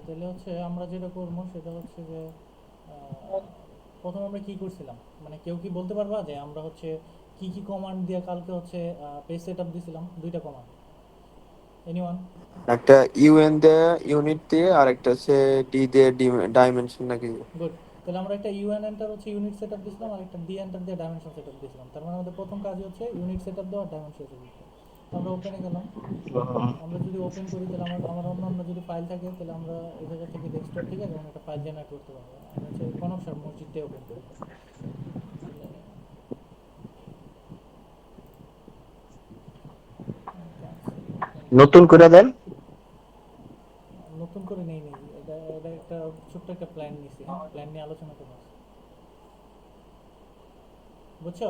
তাহলে হচ্ছে আমরা যেটা করবো সেটা হচ্ছে যে প্রথম আমরা কি করছিলাম, মানে কেউ কি বলতে পারবা যে আমরা হচ্ছে কি কি কমান্ড দিয়ে কালকে হচ্ছে পেজ সেট আপ দিছিলাম? দুইটা কমান্ড, এনিওয়ান? একটা ইউএন দিয়ে ইউনিট দিয়ে আর একটা হচ্ছে ডি দিয়ে ডাইমেনশন নাকি। গুড। তাহলে আমরা একটা ইউএন এন্টার হচ্ছে ইউনিট সেট আপ দিয়েছিলাম, আর একটা ডি এন্টার দিয়ে ডাইমেনশন সেট আপ দিয়েছিলাম। তার মানে আমাদের প্রথম কাজই হচ্ছে ইউনিট সেট আপ দেওয়া, ডাইমেনশন সেট আপ দেওয়া। আমরা ওপেনে গেলাম। আমরা যদি ওপেন করি তাহলে আমার অন্য অন্য যদি ফাইল থাকে তাহলে আমরা এই জায়গা থেকে ডেস্কটপ থেকে যেমন একটা ফাইল জেনারেট করতে পারবো। আমি হচ্ছে কনক সার মসজিদটাই ওপেন করি। তাহলে ক্যান্সেল ওপেন নতুন করলাম। করে দেন। নতুন করে নেই নেই, এটা এটা একটা ছোট্ট একটা প্ল্যান নিছি, হ্যাঁ প্ল্যান নিয়ে আলোচনা করবো, বুঝছো?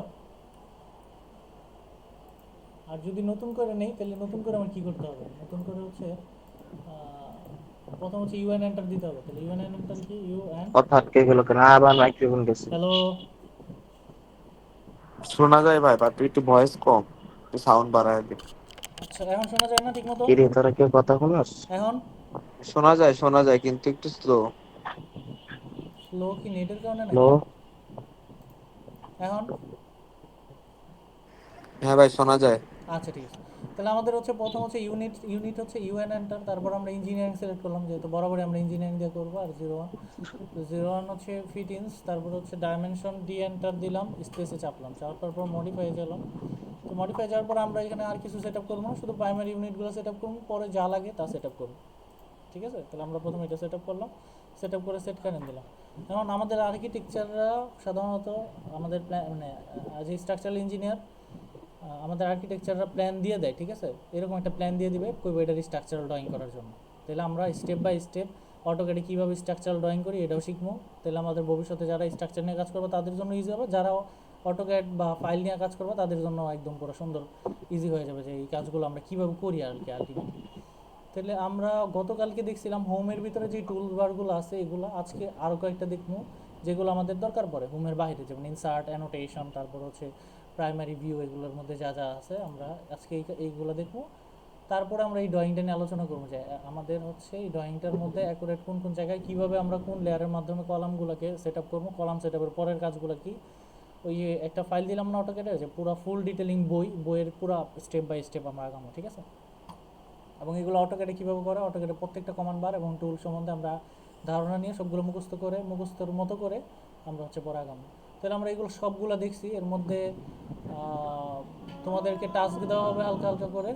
আর যদি নতুন করে নেই তাহলে নতুন করে আমার কি করতে হবে? নতুন করে হচ্ছে প্রথম হচ্ছে ইউএন এন্টার দিতে হবে। তাহলে ইউএন এন্টার কি? ইউএন, কথা আটকে গেল কেন? আবার মাইক্রোফোন গেছে। হ্যালো। শোনা যায় ভাই, বাট একটু ভয়েস কম, একটু সাউন্ড বাড়ায় দিন। আচ্ছা এখন শোনা যায় না ঠিক মতো? কি রে, তোরা কেউ কথা শুনস? এখন শোনা যায় কিন্তু একটু স্লো। স্লো কি নেটের কারণে হ্যালো। নাকি? এখন? হ্যাঁ ভাই শোনা যায়। আচ্ছা ঠিক আছে। তাহলে আমাদের হচ্ছে প্রথম হচ্ছে ইউনিট, ইউনিট হচ্ছে ইউএন এন্টার, তারপর আমরা ইঞ্জিনিয়ারিং সিলেক্ট করলাম, যেহেতু বরাবরই আমরা ইঞ্জিনিয়ারিং দিয়ে করবো। আর 01, তো 01 হচ্ছে ফিট ইঞ্চ, তারপর হচ্ছে ডাইমেনশন ডি এন্টার দিলাম, স্পেসে চাপলাম, চাপার পর মডিফাই গেলাম। তো মডিফাই যাওয়ার পর আমরা এখানে আর কিছু সেট আপ করবো না, শুধু প্রাইমারি ইউনিটগুলো সেট আপ করবো, পরে যা লাগে তা সেট আপ করবো। ঠিক আছে, তাহলে আমরা প্রথমে এটা সেট আপ করলাম, সেট আপ করে সেট কারেন্ট দিলাম। এখন আমাদের আর্কিটেকচাররা সাধারণত আমাদের মানে যে স্ট্রাকচারাল ইঞ্জিনিয়ার আমাদের আর্কিটেকচাররা প্ল্যান দিয়ে দেয়, ঠিক আছে? এরকম একটা প্ল্যান দিয়ে দিবে কইবো এটার স্ট্রাকচারাল ড্রয়িং করার জন্য। তাহলে আমরা স্টেপ বাই স্টেপ অটোক্যাডে কীভাবে স্ট্রাকচারাল ড্রয়িং করি এটাও শিখবো। তাহলে আমাদের ভবিষ্যতে যারা স্ট্রাকচার নিয়ে কাজ করবে তাদের জন্য ইজি হবে, যারা অটোক্যাড বা ফাইল নিয়ে কাজ করবে তাদের জন্য একদম পুরো সুন্দর ইজি হয়ে যাবে যে এই কাজগুলো আমরা কীভাবে করি আর কি আলটিমেটলি। তাহলে আমরা গতকালকে দেখছিলাম হোমের ভিতরে যে টুল বারগুলো আছে এগুলো, আজকে আরও কয়েকটা দেখবো যেগুলো আমাদের দরকার পড়ে হোমের বাইরে, যেমন ইনসার্ট, অ্যানোটেশন, তারপর হচ্ছে প্রাইমারি ভিউ, এগুলোর মধ্যে যা যা আছে আমরা আজকে এইগুলো দেখবো। তারপরে আমরা এই ড্রয়িংটা নিয়ে আলোচনা করবো যে আমাদের হচ্ছে এই ড্রয়িংটার মধ্যে অ্যাকুরেট কোন কোন জায়গায় কীভাবে আমরা কোন লেয়ারের মাধ্যমে কলামগুলোকে সেট আপ করবো, কলাম সেট আপের পরের কাজগুলো কি। ওই একটা ফাইল দিলাম না অটোক্যাডে, যে পুরো ফুল ডিটেলিং বইয়ের পুরো স্টেপ বাই স্টেপ আমরা আগামো, ঠিক আছে? এবং এগুলো অটোক্যাডে কীভাবে করে, অটোক্যাডে প্রত্যেকটা কমান্ড বার এবং টুল সম্বন্ধে আমরা ধারণা নিয়ে সবগুলো মুখস্থ করে মুখস্থর মতো করে আমরা হচ্ছে পরে আগামী। তাহলে আমরা এগুলো সবগুলো দেখছি, এর মধ্যে তোমাদেরকে টাস্ক দেওয়া হবে হালকা হালকা করে।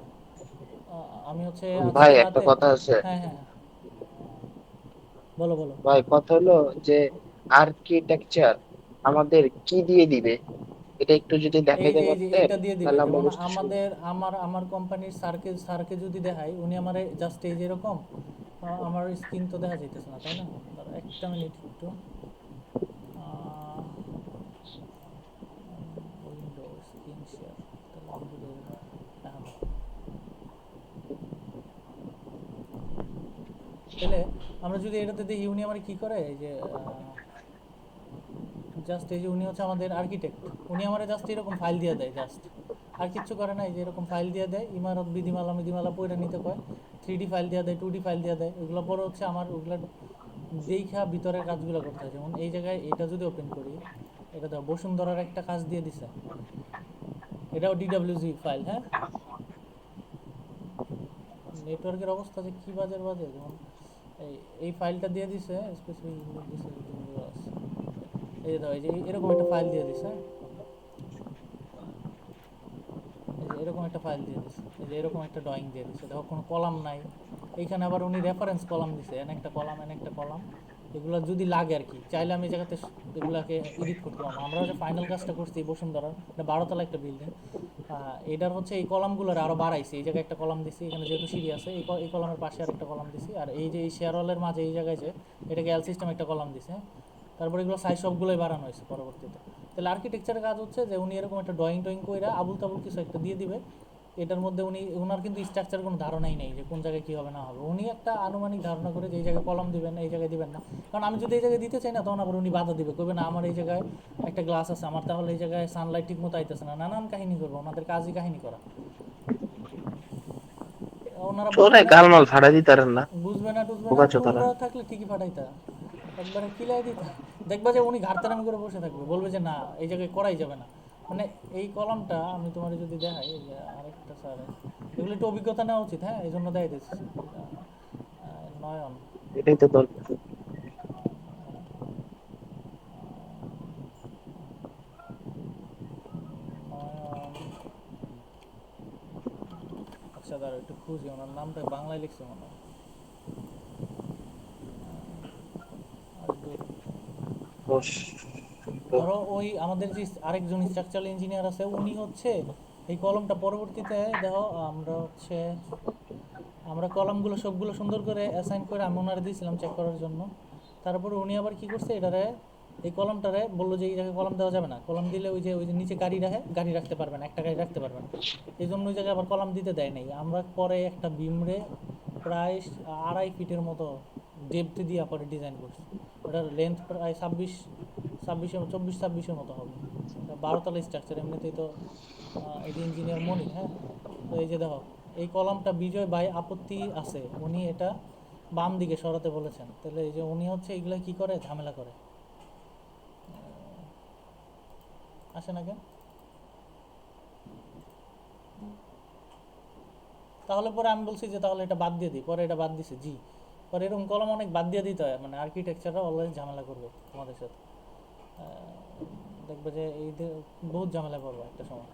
আমি হচ্ছে ভাই আজকে একটা রাতে, কথা আছে। হ্যাঁ হ্যাঁ হ্যাঁ, বলো বলো। ভাই কথা হলো যে আর্কিটেকচার আমাদের কি দিয়ে দিবে, এটা একটু যদি দেখাইতে এই যে পারতেন এটা দিয়ে দিবে, তাহলে আমরা যেমন বুঝতে সুবিধা। আমাদের আমার কোম্পানির স্যারকে যদি দেখাই, উনি আমার জাস্ট এই যে এরকম আমার স্ক্রিন তো দেখা যাইতেছে না তাই না? দাঁড়া একটা মিনিট একটু, উইন্ডো স্ক্রিন শেয়ার, তাহলে আমি যদি এখন দেখো, তাহলে আমরা যদি এটাতে দেখি উনি আমার কি করে, এই যে জাস্ট এই যে উনি হচ্ছে আমাদের আর্কিটেক্ট, উনি আমার জাস্ট এরকম ফাইল দিয়ে দেয় জাস্ট, আর কিচ্ছু করে না। এই যে এরকম ফাইল দিয়ে দেয়, ইমারত বিধিমালা মিধিমালা পড়ে নিতে কয়, 3D ফাইল দিয়ে দেয়, 2D ফাইল দিয়ে দেয়, এগুলো পরে হচ্ছে আমার ওগুলো দেখা ভিতরের কাজগুলো করতে হয়। যেমন এই জায়গায় এটা যদি ওপেন করি, এটা ধর বসুন্ধরার একটা কাজ দিয়ে দিছে, এটাও ডিডাব্লিউজি ফাইল, হ্যাঁ। নেটওয়ার্কের অবস্থা যে কী বাজে বাজে, যেমন এই এই ফাইলটা দিয়ে দিছে স্পেসিফিক ইউনিট দিছে, এই ধর এই যে এরকম একটা ফাইল দিয়ে দিছে, হ্যাঁ? এই যে এরকম একটা ফাইল দিয়ে দিছে, এই যে এরকম একটা ড্রয়িং দিয়ে দিছে, দেখো কোনো কলাম নাই। এইখানে আবার উনি রেফারেন্স কলাম দিছে, এন একটা কলাম এন একটা কলাম, এগুলো যদি লাগে আর কি চাইলে আমি এই জায়গাতে এগুলাকে এডিট করতে পারবো। আমরা যে ফাইনাল কাজটা করছি বসুন্ধরার, এটা 12 তলা একটা বিল্ডিং, এটার হচ্ছে এই কলামগুলোর আরও বাড়াইছি। এই জায়গায় একটা কলাম দিছি, এখানে যেহেতু সিঁড়ি আছে এই কলামের পাশে আর একটা কলাম দিছি, আর এই যে এই শেয়ারওয়ালের মাঝে এই জায়গায় যে এটাকে এল সিস্টেম একটা কলাম দিছে, হ্যাঁ? তারপরে এগুলো সাইজ সবগুলোই বাড়ানো হয়েছে পরবর্তীতে। তাহলে আর্কিটেকচারের কাজ হচ্ছে যে উনি এরকম একটা ড্রয়িং টয়িং কইরা আবুল তাবুল কিছু একটা দিয়ে দিবে, এটার মধ্যে উনি ওনার কিন্তু স্ট্রাকচার কোনো ধারণাই নেই যে কোন জায়গায় কী হবে না হবে, উনি একটা আনুমানিক ধারণা করে যে এই জায়গায় কলম দিবেন এই জায়গায় দিবেন না। কারণ আমি যদি এই জায়গায় দিতে চাই না, তখন আবার উনি বাধা দিবে, কইবে না আমার এই জায়গায় একটা গ্লাস আছে, আমার তাহলে এই জায়গায় সানলাইট ঠিক মতো আইতেছে না, নানান কাহিনী করবো, ওনাদের কাজই কাহিনী করা। ওনারা ওরা বুঝবে না, গালমাল ফাড়া দিতারেন না? বুঝবে বুঝবে না টুঝবে না, বোকাচো তারা। তোমরা থাকলে ঠিকই ফাটাইতা, একবারে কিলাই দিতা। দেখবা যে উনি ঘাড়তারামি করে বসে থাকবে, বলবে যে না এই জায়গায় করাই যাবে না। মানে এই কলামটা আমি তোমার যদি দেখাই, এই যে আরেকটা স্যার, এগুলো একটু অভিজ্ঞতা নেওয়া উচিত, হ্যাঁ এই জন্য দেয় দিচ্ছি। নয়ন, এটাই তো দরকার। নয়ন, আচ্ছা দাঁড়া একটু খুঁজি, ওনার নামটা বাংলায় লিখছে মনে হয়। আরে দূর। বস। ধরো ওই আমাদের যে আরেকজন স্ট্রাকচারাল ইঞ্জিনিয়ার আছে, উনি হচ্ছে এই কলমটা পরবর্তীতে দেখো আমরা হচ্ছে আমরা কলামগুলো সবগুলো সুন্দর করে অ্যাসাইন করে আমি ওনারে দিয়েছিলাম চেক করার জন্য। তারপরে উনি আবার কি করছে, এটারে এই কলমটারে বললো যে এই জায়গায় কলম দেওয়া যাবে না, কলম দিলে ওই যে নিচে গাড়ি রাখে, গাড়ি রাখতে পারবেন, একটা গাড়ি রাখতে পারবেন, এই জন্য ওই জায়গায় আবার কলম দিতে দেয় নাই। আমরা পরে একটা বিমরে প্রায় 2.5 ফিটের মতো ডেপথ দিয়ে পরে ডিজাইন করছি। ওটার লেন্থ প্রায় 24-26 মতো হবে। 12তলা স্ট্রাকচার এমনিতেই তো। এই যে ইঞ্জিনিয়ার মনির, হ্যাঁ, তো এই যে দেখো এই কলামটা বিজয় ভাই আপত্তি আছে, উনি এটা বাম দিকে সরাতে বলেছেন। তাহলে এই যে উনি হচ্ছে এগুলো কি করে, ঝামেলা করে। আসে না কেন? তাহলে পরে আমি বলছি যে তাহলে এটা বাদ দিয়ে দিই, পরে এটা বাদ দিছে জি। পরে এরকম কলম অনেক বাদ দিয়ে দিতে হয়, মানে আর্কিটেকচাররা অলওয়েজ ঝামেলা করবে তোমাদের সাথে। দেখবে যে এই বহুত ঝামেলা করবো একটা সময়।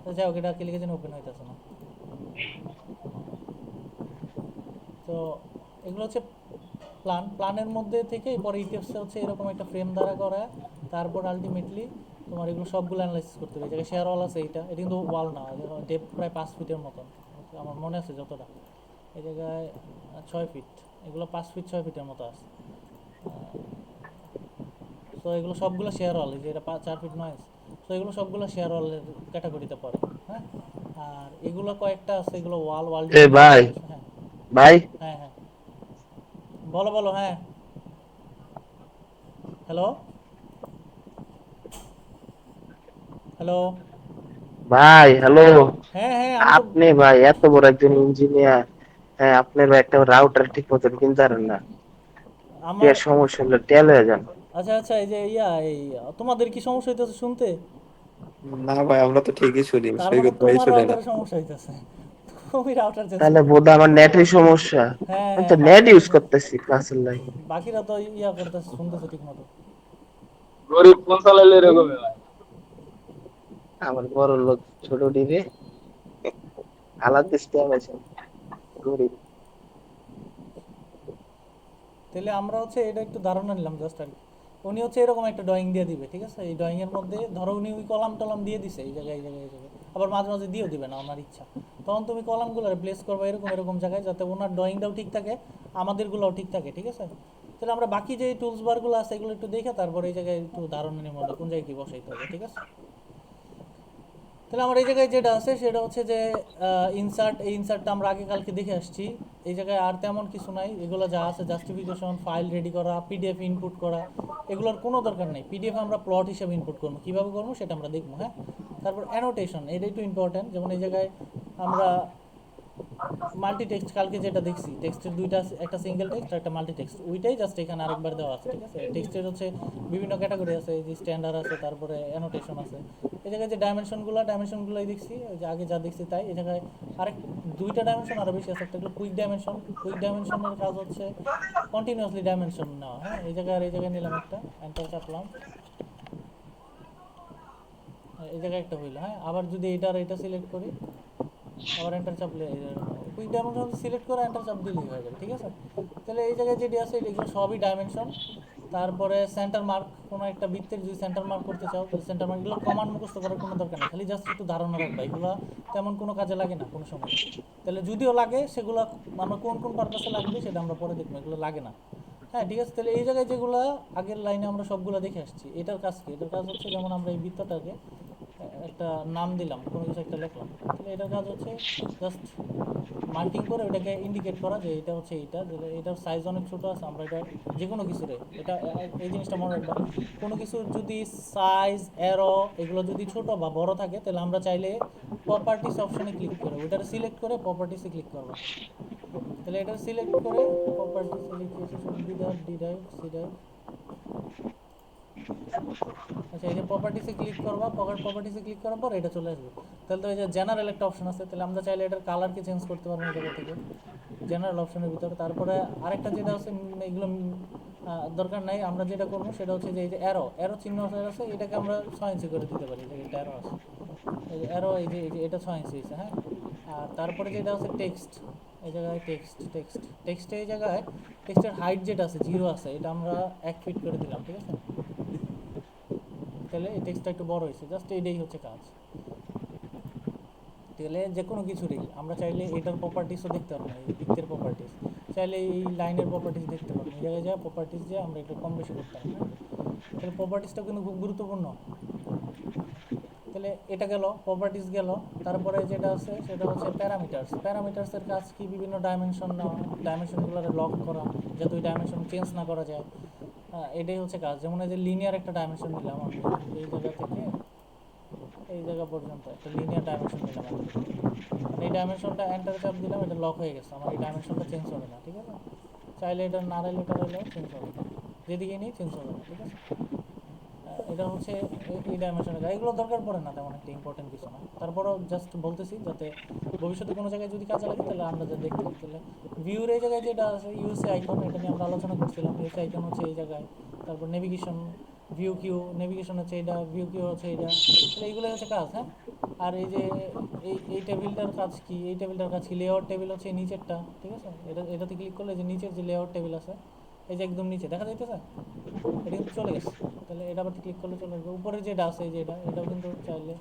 তো যাই হোক, এটা ক্লিকে যেন ওপেন হইতেছে না। তো এগুলো হচ্ছে প্ল্যানের মধ্যে থেকে পরে ইটিএফসে হচ্ছে এরকম একটা ফ্রেম দ্বারা করা। তারপর আলটিমেটলি তোমার এগুলো সবগুলো অ্যানালাইসিস করতে হবে। এই জায়গায় শেয়ার ওয়াল আছে, এটা কিন্তু ওয়াল না, ডেপথ প্রায় 5 ফিটের মতন, আমার মনে আছে যতটা। এই জায়গায় 6 ফিট, এগুলো 5 ফিট 6 ফিটের মতো আছে। তো এগুলো সবগুলো শেয়ার ওয়াল, এই যে এটা 4 ফিট নয়। তো এগুলো সবগুলো শেয়ার ওয়ালের ক্যাটাগরিতে পড়ে, হ্যাঁ। আর এগুলো কয়েকটা আছে, এগুলো ওয়াল ওয়াল এ ডিজাইন ভাই, আছে, হ্যাঁ। ভাই, হ্যাঁ হ্যাঁ, বলো বলো, হ্যাঁ। Hello, hello. ভাই, হ্যালো। হ্যাঁ হ্যাঁ, আমি তো আপনি ভাই এত বড় একজন ইঞ্জিনিয়ার, হ্যাঁ আপনি ভাই একটা রাউটার ঠিক মতন কিনতে পারেন না? কি আমার, আর সমস্যা হলো টেল হয়ে যান। আচ্ছা আচ্ছা, এই যে এই তোমাদের কি সমস্যা হইতেছে শুনতে? না ভাই, আমরা তো ঠিকই শুনি, তার মানে সৈকত ভাই তোমার শুনে না। রাউটারের সমস্যা হইতেছে, তুমি রাউটার চেঞ্জ তাহলে করো। বোধ আমার নেটের সমস্যা। হ্যাঁ আমি তো হ্যাঁ, নেট বাকিরা তো ইউজ করতেছি ক্লাসের লাগে। বাকিরা তো ইয়া করতেছে, শুনতেছে ঠিক মতো। গরিব ফোন চালাইলে এরকম হয়। আমার বড় লোক ছোট ডিবে আলাদা সিস্টেম আছে। গরিব। তাহলে আমরা হচ্ছে এটা একটু ধারণা নিলাম জাস্ট আর কি। উনি হচ্ছে এরকম একটা ড্রয়িং দিয়ে দিবে, ঠিক আছে। এই ড্রয়িং এর মধ্যে ধরো উনি ওই কলাম টলাম দিয়ে দিছে এই জায়গায় এই জায়গায় এই জায়গায়, আবার মাঝে মাঝে দিয়েও দিবে না ওনার ইচ্ছা। তখন তুমি কলামগুলো রিপ্লেস করবে এরকম এরকম জায়গায়, যাতে ওনার ড্রয়িংটাও ঠিক থাকে, আমাদেরগুলোও ঠিক থাকে, ঠিক আছে। তাহলে আমরা বাকি যে টুলস বারগুলো আছে এগুলো একটু দেখে তারপরে এই জায়গায় একটু ধারণা নিব আমরা কোন জায়গায় কি বসাইতে হবে, ঠিক আছে। তাহলে আমার এই জায়গায় যেটা আছে সেটা হচ্ছে যে ইনসার্ট, এই ইনসার্টটা আমরা আগে কালকে দেখে আসছি। এই জায়গায় আর তেমন কিছু নাই, এগুলো যা আছে জাস্টিফিকেশন, ফাইল রেডি করা, পিডিএফ ইনপুট করা, এগুলোর কোনো দরকার নেই। পিডিএফ আমরা প্লট হিসেবে ইনপুট করবো, কীভাবে করবো সেটা আমরা দেখবো, হ্যাঁ। তারপর অ্যানোটেশন, এটা একটু ইম্পর্টেন্ট। যেমন এই জায়গায় আমরা মাল্টি টেক্সট কালকে যেটা দেখছি, টেক্সটের দুইটা একটা সিঙ্গেল টেক্সট আর একটা মাল্টি টেক্সট, ওইটাই জাস্ট এখানে আরেকবার দেওয়া আছে, ঠিক আছে। টেক্সটের হচ্ছে বিভিন্ন ক্যাটাগরি আছে, যে স্ট্যান্ডার্ড আছে, তারপরে অ্যানোটেশন আছে। এই জায়গায় যে ডাইমেনশনগুলোই দেখছি, ওই যে আগে যা দেখছি তাই। এই জায়গায় আরেক দুইটা ডাইমেনশন আরও বেশি আছে, একটা হলো কুইক ডাইমেনশন। কুইক ডাইমেনশনের কাজ হচ্ছে কন্টিনিউয়াসলি ডাইমেনশন নেওয়া, হ্যাঁ। এই জায়গায় আর এই জায়গায় নিলাম একটা, এন্টার চাপলাম, এই জায়গায় একটা হইলো, হ্যাঁ। আবার যদি এটা আর এটা সিলেক্ট করি, আবার এন্টার চাপলে কুইক ডাইমেনশন সিলেক্ট করে এন্টার চাপ দিলেই হয়ে যাবে, ঠিক আছে। তাহলে এই জায়গায় যেটি আছে এগুলো সবই ডাইমেনশন। তারপরে সেন্টার মার্ক, কোনো একটা বৃত্তের যদি সেন্টার মার্ক করতে চাও তাহলে সেন্টার মার্ক, এগুলো কমান্ড মুখস্থ করার কোনো দরকার নেই, খালি জাস্ট একটু ধারণা রাখবা, এগুলো তেমন কোনো কাজে লাগে না কোনো সময়। তাহলে যদিও লাগে সেগুলো আমরা কোন কোন পারপাসে লাগবে সেটা আমরা পরে দেখবো, এগুলো লাগে না, হ্যাঁ ঠিক আছে। তাহলে এই জায়গায় যেগুলো আগের লাইনে আমরা সবগুলো দেখে আসছি, এটার কাজ কি? এটার কাজ হচ্ছে যেমন আমরা এই বৃত্তটাকে একটা নাম দিলাম, কোনো কিছু একটা লিখলাম, তাহলে এটার কাজ হচ্ছে জাস্ট মার্কিং করে ওটাকে ইন্ডিকেট করা যে এটা হচ্ছে এইটা, যে এটার সাইজ অনেক ছোটো আছে, আমরা এটা যে কোনো কিছুরে এটা এই জিনিসটা মনে রাখবা, কোনো কিছুর যদি সাইজ অ্যারো এগুলো যদি ছোট বা বড় থাকে তাহলে আমরা চাইলে প্রপার্টিস অপশনে ক্লিক করে ওইটার সিলেক্ট করে প্রপার্টিসে ক্লিক করবা। তাহলে এটা সিলেক্ট করে প্রপার্টিসে লিখেছি ডিরাইভ সিডাইভ, আচ্ছা এই যে প্রপার্টিসে ক্লিক করবা, প্রপার্টিসে ক্লিক করার পর এটা চলে আসবে। তাহলে তো এই যে জেনারেল একটা অপশন আছে, তাহলে আমরা চাইলে এটার কালারকে চেঞ্জ করতে পারবো এই জায়গা থেকে জেনারেল অপশনের ভিতরে। তারপরে আরেকটা যেটা আছে এগুলো দরকার নাই, আমরা যেটা করবো সেটা হচ্ছে যে এই যে অ্যারো চিহ্ন আছে এটাকে আমরা 6 ইঞ্চি করে দিতে পারি, এই যে এটা অ্যারো আছে, এই যে অ্যারো এই যে এটা 6 ইঞ্চি হয়েছে, হ্যাঁ। আর তারপরে যেটা আছে টেক্সট, এই জায়গায় টেক্সটে এই জায়গায় টেক্সটের হাইট যেটা আছে 0 আছে, এটা আমরা 1 ফিট করে দিলাম, ঠিক আছে। তাহলে এই টেক্সটটা একটু বড় হয়েছে, জাস্ট এইটাই হচ্ছে কাজ। তাহলে যে কোনো কিছুরই আমরা চাইলে এটার প্রপার্টিসও দেখতে পারবো, এই বৃত্তের প্রপার্টিস চাইলে এই লাইনের প্রপার্টিস দেখতে পারবো, এই জায়গায় যা প্রপার্টিস যে আমরা একটু কম বেশি করতে পারবো, হ্যাঁ। তাহলে প্রপার্টিসটা কিন্তু খুব গুরুত্বপূর্ণ। তাহলে এটা গেল, প্রপার্টিস গেল। তারপরে যেটা আছে সেটা হচ্ছে প্যারামিটার্সের কাজ কি, বিভিন্ন ডাইমেনশন নেওয়া, ডাইমেনশনগুলো লক করা যাতে ওই ডাইমেনশন চেঞ্জ না করা যায়, এটাই হচ্ছে কাজ। যেমন এই যে লিনিয়ার একটা ডাইমেনশন নিলাম আমি, এই জায়গা থেকে এই জায়গা পর্যন্ত একটা লিনিয়ার ডাইমেনশন নিলাম এতটুকু, মানে এই ডাইমেনশনটা এন্টার চাপ দিলাম, এটা লক হয়ে গেছে, আমার এই ডাইমেনশনটা চেঞ্জ হবে না, ঠিক আছে। চাইলে এটা নাড়াইলে টাড়াইলেও চেঞ্জ হবে না, যেদিকে নিই চেঞ্জ হবে না, ঠিক আছে। এটা হচ্ছে এই ডাইমেনশনের কাজ, এগুলো দরকার পড়ে না তেমন একটা ইম্পর্টেন্ট কিছু না, তারপরেও জাস্ট বলতেছি যাতে ভবিষ্যতে কোনো জায়গায় যদি কাজে লাগে তাহলে আমরা যা দেখতে পাই। তাহলে ভিউর এই জায়গায় যেটা আছে ইউএসএ আইকন, এটা নিয়ে আমরা আলোচনা করছিলাম, ইউএসএ আইকন হচ্ছে এই জায়গায়। তারপর নেভিগেশন, ভিউ কিউ, নেভিগেশন হচ্ছে এটা, ভিউ কিউ হচ্ছে এটা, তাহলে এইগুলোই হচ্ছে কাজ, হ্যাঁ। আর এই যে এই টেবিলটার কাজ কি, এই টেবিলটার কাজ কি, লেআউট টেবিল হচ্ছে এই নিচেরটা, ঠিক আছে। এটাতে ক্লিক করলে যে নিচের যে লেআউট টেবিল আছে এই যে একদম নিচে দেখা যাইতেছে, এটা কিন্তু চলে গেছে। তাহলে এটা আবার ক্লিক করলে চলে আসবে। উপরে যেটা আছে এই যে এটাও কিন্তু চাইলে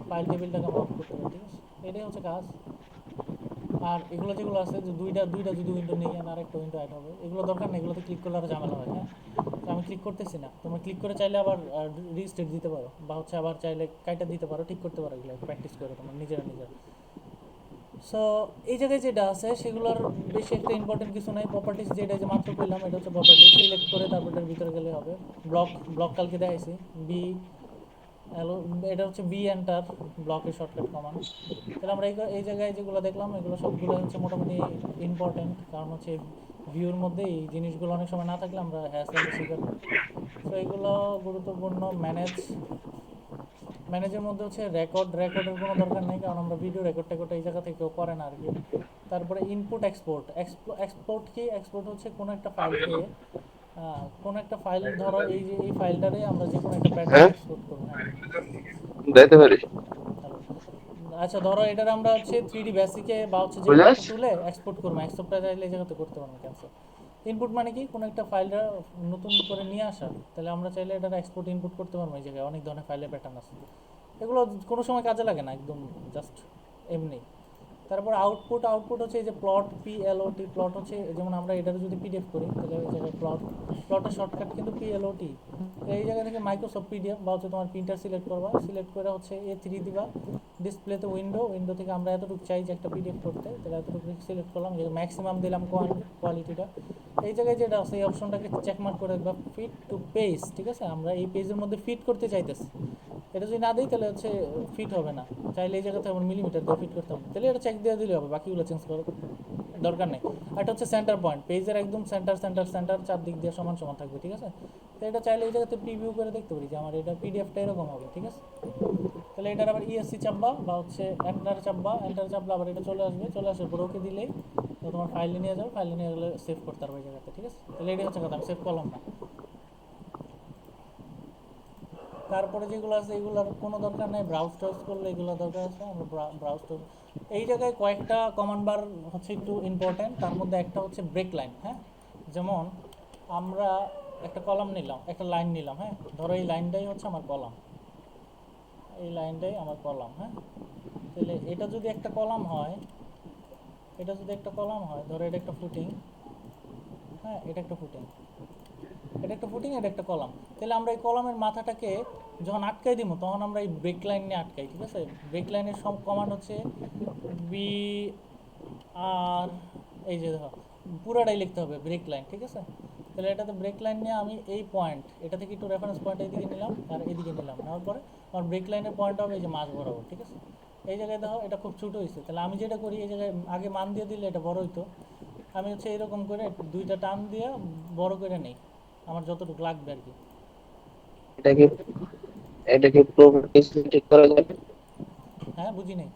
ফাইল টেবিলটাকে আমরা অফ করতে পারি, ঠিক আছে। এটাই হচ্ছে কাজ। আর এগুলো যেগুলো আছে যে দুইটা যদি উইন্ডো নেই আর আরেকটা উইন্ডো অ্যাড হবে, এগুলো দরকার নেই, এগুলোতে ক্লিক করলে আর ঝামেলা হয়, হ্যাঁ। তো আমি ক্লিক করতেছি না, তোমরা ক্লিক করে চাইলে আবার রিস্টেট দিতে পারো, বা হচ্ছে আবার চাইলে কাইটা দিতে পারো, ঠিক করতে পারো, এগুলো প্র্যাকটিস করে তোমার নিজেরা। সো এই জায়গায় যেটা আছে সেগুলোর বেশি একটা ইম্পর্টেন্ট কিছু নাই। প্রপার্টিস যেটা যে মাত্র পেলাম এটা হচ্ছে প্রপার্টিস, সিলেক্ট করে তারপর এটার ভিতরে গেলে হবে। ব্লক কালকে দেখাইছি, বি হ্যালো, এটা হচ্ছে বি এন্টার, ব্লকের শর্টকাট কমান্ড। তাহলে আমরা এই জায়গায় যেগুলো দেখলাম এগুলো সবগুলো হচ্ছে মোটামুটি ইম্পর্টেন্ট, কারণ হচ্ছে ভিউর মধ্যে এই জিনিসগুলো অনেক সময় না থাকলে আমরা হ্যাসেলের শিকার হই। সো এগুলো গুরুত্বপূর্ণ। ম্যানেজের মধ্যে হচ্ছে রেকর্ডের কোনো দরকার নেই, কারণ আমরা ভিডিও রেকর্ড এই জায়গা থেকে কেউ করে না আর কি। তারপরে ইনপুট এক্সপোর্ট কি, এক্সপোর্ট হচ্ছে কোনো একটা ফাইলকে, কোনো একটা ফাইল, ধরো এই যে এই ফাইলটারে আমরা যে কোনো একটা প্যাটার্ন হ্যাঁ এক্সপোর্ট করবো, হ্যাঁ। দেখতে পারি। হ্যালো, আচ্ছা ধরো এটার আমরা হচ্ছে 3D বেসিকে বা হচ্ছে যে কোনো বুঝাস? একটা টুলে এক্সপোর্ট করবো, এক্সপোর্টটা চাইলে এই জায়গাতে করতে পারবো, ক্যান্সেল। ইনপুট মানে কি, কোনো একটা ফাইলটা নতুন করে নিয়ে আসা, তাহলে আমরা চাইলে এটার এক্সপোর্ট ইনপুট করতে পারবো। এই জায়গায় অনেক ধরনের ফাইলের প্যাটার্ন আছে, এগুলো কোনো সময় কাজে লাগে না, একদম জাস্ট এমনি। তারপর আউটপুট হচ্ছে এই যে প্লট হচ্ছে, যেমন আমরা এটাতে যদি পিডিএফ করি তাহলে ওই জায়গায় প্লটের শর্টকাট কিন্তু পিএলওটি। এই জায়গা থেকে মাইক্রোসফট পিডিএফ বা হচ্ছে তোমার প্রিন্টার সিলেক্ট করবা, সিলেক্ট করে হচ্ছে A3 দিবা, ডিসপ্লেতে উইন্ডো থেকে আমরা এতটুকু চাই যে একটা পিডিএফ করতে, তাহলে এতটুকু সিলেক্ট করলাম, যে ম্যাক্সিমাম দিলাম কোয়ালিটিটা। এই জায়গায় যেটা আছে এই অপশনটাকে চেকমার্ক করে রাখবা, ফিট টু পেজ, ঠিক আছে। আমরা এই পেজের মধ্যে ফিট করতে চাইতেছি, এটা যদি না দিই তাহলে হচ্ছে ফিট হবে না, চাইলে এই জায়গাতে আমার মিলিমিটার দিয়ে ফিট করতে হবে, তাহলে এটা চেক দিয়ে দিলে হবে, বাকিগুলো চেঞ্জ করার দরকার নেই। আর এটা হচ্ছে সেন্টার পয়েন্ট, পেজের একদম সেন্টার চারদিক দিয়ে সমান সমান থাকবে, ঠিক আছে। তো এটা চাইলে এই জায়গাতে প্রিভিউ করে দেখতে পারি যে আমার এটা পিডিএফটা এরকম হবে, ঠিক আছে। তাহলে এটার আবার ইএসসি চাপবা বা হচ্ছে এন্টার চাপলে আবার এটা চলে আসার পর ওকে দিলেই তো তোমার ফাইলে নিয়ে যাবে, ফাইলে নিয়ে গেলে সেভ করতে পারবে এই জায়গাতে, ঠিক আছে। তাহলে এটাই হচ্ছে কথা, আমি সেভ করলাম না। তারপরে যেগুলো আছে এগুলোর কোনো দরকার নেই, ব্রাউজ করলে এগুলো দরকার আছে, আমরা ব্রাউজ এই জায়গায় কয়েকটা কমান্ড বার হচ্ছে একটু ইম্পর্টেন্ট, তার মধ্যে একটা হচ্ছে ব্রেক লাইন, হ্যাঁ। যেমন আমরা একটা কলাম নিলাম, একটা লাইন নিলাম, হ্যাঁ। ধরো এই লাইনটাই হচ্ছে আমার কলাম, হ্যাঁ। তাহলে এটা যদি একটা কলাম হয়, ধরো এটা একটা ফুটিং, হ্যাঁ, এটা একটা ফুটিং, এটা একটা ফুটিং, এটা একটা কলাম। তাহলে আমরা এই কলামের মাথাটাকে যখন আটকাই দিব তখন আমরা এই ব্রেক লাইন নিয়ে আটকাই, ঠিক আছে? ব্রেক লাইনের সব কমান্ড হচ্ছে বি আর, এই যে দেখো পুরাটাই লিখতে হবে ব্রেক লাইন, ঠিক আছে? তাহলে এটাতে ব্রেক লাইন নিয়ে আমি এই পয়েন্ট, এটা থেকে একটু রেফারেন্স পয়েন্ট এইদিকে নিলাম আর এদিকে নিলাম, নেওয়ার পরে আমার ব্রেক লাইনের পয়েন্ট হবে এই যে মাঝ বরাবর, ঠিক আছে? এই জায়গায় দেখো এটা খুব ছোটো হয়েছে, তাহলে আমি যেটা করি এই জায়গায় আগে মান দিয়ে দিলে এটা বড় হইতো, আমি হচ্ছে এরকম করে দুইটা টান দিয়ে বড় করে নেই আমার যতটুকু লাগবে আর কি। এটাকে এটাকে প্রপার্টিজ ঠিক করা যাবে? হ্যাঁ, বুঝি নাই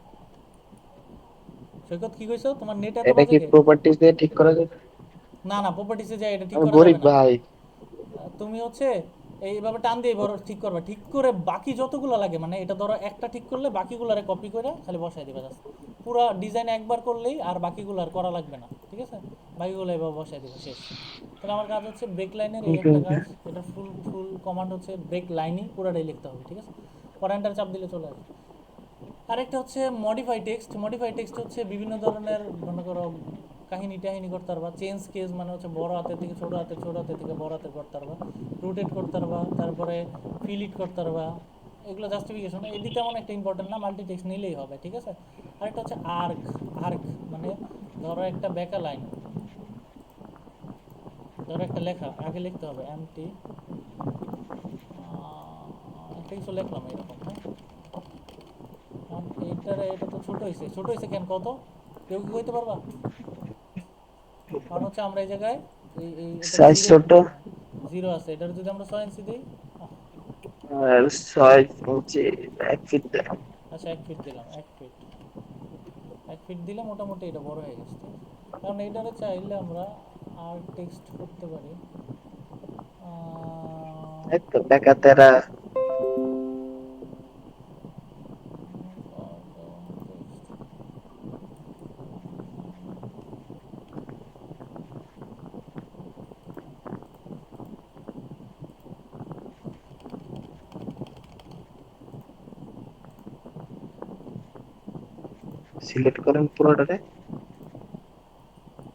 সৈকত, কি কইছো? তোমার নেট এত এটা বাজে কি কে? প্রপার্টিজ দিয়ে ঠিক করা যাবে? না না, প্রপার্টিসে যায় এটা ঠিক আমি করা যাবে গরিব না। ভাই। তুমি হচ্ছে এইভাবে টান দিয়ে বড় ঠিক করবা, ঠিক করে বাকি যতগুলো লাগে, মানে এটা ধরো একটা ঠিক করলে বাকিগুলারে কপি করে খালি বসাই দিবা জাস্ট। পুরো ডিজাইন একবার করলেই আর বাকিগুলো আর করা লাগবে না, ঠিক আছে? বাকিগুলো এভাবে বসাই দিবা, শেষ। তাহলে আমার কাজ হচ্ছে ব্রেক লাইনের এই ওকে একটা ওকে। কাজ, এটা ফুল ফুল কমান্ড হচ্ছে ব্রেক লাইনই পুরোটাই লিখতে হবে, ঠিক আছে? পরে এন্টার চাপ দিলে চলে আসবে। আরেকটা হচ্ছে মডিফাই টেক্সট। মডিফাই টেক্সট হচ্ছে বিভিন্ন ধরনের, মনে করো কাহিনী টাহিনী করতে পারবা, চেঞ্জ কেস মানে হচ্ছে বড় হাতের থেকে ছোট হাতের, ছোট হাতের থেকে বড় হাতের করতে পারবা, রোটেট করতে পারবা, তারপরে ফিল ইট করতে পারবা। এগুলো জাস্টিফিকেশন, এটি তেমন একটা ইম্পর্টেন্ট না, মাল্টি টেক্সট নিলেই হবে, ঠিক আছে? আরেকটা হচ্ছে আর্ক। আর্ক মানে ধরো একটা বেকা লাইন, ধরো একটা লেখা আগে লিখতে হবে এমটি, একটা কিছু লিখলাম এরকম, হ্যাঁ? এখন এটা তো ছোট হয়েছে, ছোট হয়েছে কেন কত? কেউ কি কইতে পারবা? কারণ হচ্ছে আমরা এই জায়গায় এই এটা সাইজ জিরো, ছোট। জিরো আছে, এটার যদি আমরা 6 ইঞ্চি দিই, আর 6 ইঞ্চি 1 ফিট দেয়। আচ্ছা 1 ফিট দিলাম, 1 ফিট, 1 ফিট দিলে মোটামুটি এটা বড় হয়ে গেছে, ঠিক আছে? কারণ এইটারে চাইলে আমরা আর টেক্সট করতে পারি, এই তো বেকা তেরা। সিলেক্ট করেন পুরোটারে।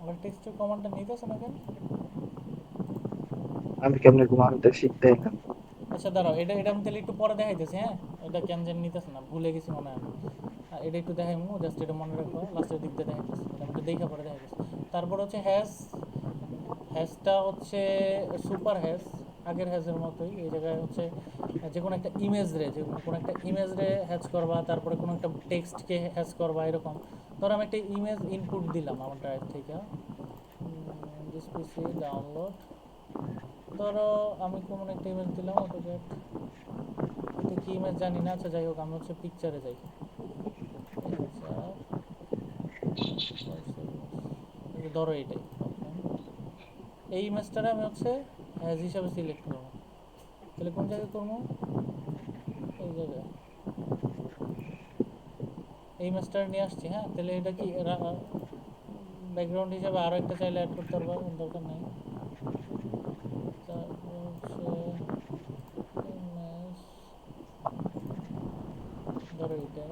আমার টেক্সটের কমান্ডটা নিতেছে না কেন? আমি কেমনে ঘুমাতে শিখতে এলাম? আচ্ছা দাঁড়াও, এটা এটা আমি তাহলে একটু পরে দেখাইতেছি, হ্যাঁ? এটা কেন জানি নিতেছে না, ভুলে গেছি মনে হয় আমি। এটা একটু দেখাইমু, জাস্ট এটা মনে রাখো, লাস্টের দিক দিয়ে দেখাইতেছি, এটা আমাদের দেখা পরে দেখাইতেছি। তারপর হচ্ছে হ্যাশ। হ্যাশটা হচ্ছে সুপার হ্যাশ, আগের হ্যাশের মতোই। এই জায়গায় হচ্ছে যে কোনো একটা ইমেজ রে, যে কোনো একটা ইমেজ রে হ্যাশ করবা, তারপরে কোনো একটা টেক্সটকে হ্যাশ করবা, এরকম। ধরো আমি একটা ইমেজ ইনপুট দিলাম আমার ড্রাইভ থেকে, দিস পিসি ডাউনলোড, ধরো আমি কোনো একটা ইমেজ দিলাম, অটোক্যাড, এটা কি ইমেজ জানি না, আচ্ছা যাই হোক, আমি হচ্ছে পিকচারে যাই, পিকচার, ধরো এইটাই ওপেন। এই ইমেজটারে আমি হচ্ছে হ্যাজ হিসাবে সিলেক্ট করবো, তাহলে কোন জায়গায় করবো? এই জায়গায় এই ইমেজটা নিয়ে আসছি, হ্যাঁ? তাহলে এটা কি ব্যাকগ্রাউন্ড হিসাবে আরও একটা চাইলে অ্যাড করতে পারবো, দরকার নেই। তারপর হচ্ছে ইমেজ, ধরো এইটাই,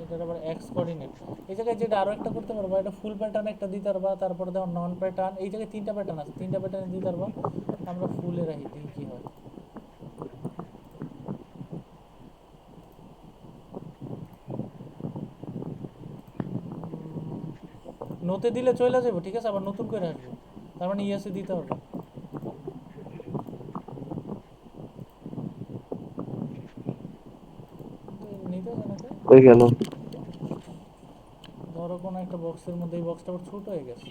এটার আবার এক্স কোঅর্ডিনেট। এই জায়গায় যেটা আরও একটা করতে পারবা, এটা ফুল প্যাটার্ন একটা দিতে পারবা, তারপরে দেখো নন প্যাটার্ন, এই জায়গায় 3টা প্যাটার্ন আছে, 3টা প্যাটার্ন দিতে পারবা। আমরা ফুলে রাখি, দেখি কী হয়। নোতে দিলে চলে যাবো, ঠিক আছে? আবার নতুন করে আসবো, তার মানে ইয়েসে দিতে হবে। নিতে নাকি, কই গেল? ধরো কোনো একটা বক্সের মধ্যে, এই বক্সটা আবার ছোটো হয়ে গেছে,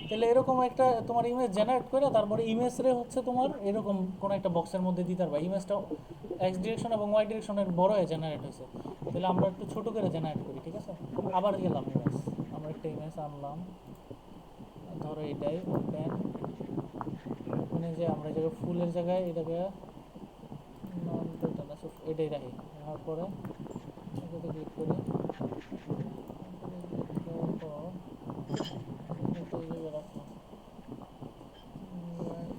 তাহলে এরকম একটা তোমার ইমেজ জেনারেট করে, তারপরে ইমেজরে হচ্ছে তোমার এরকম কোনো একটা বক্সের মধ্যে দিতে পারবা। ইমেজটা এক্স ডিরেকশন এবং ওয়াই ডিরেকশনের বড় হয়ে জেনারেট হয়েছে, তাহলে আমরা একটু ছোটো করে জেনারেট করি, ঠিক আছে? আবার গেলাম ইমেজ, আমরা একটা ইমেজ আনলাম, ধরো এটাই ওপেন। ওপেনে যে আমরা এই জায়গায় ফুলের জায়গায় এটাকে নন প্যাটার্ন আছে, এটাই রাখি, রাখার পরে এটাতে ক্লিক করি, এটাতে ক্লিক করার পর এটা এই জায়গায় রাখলাম,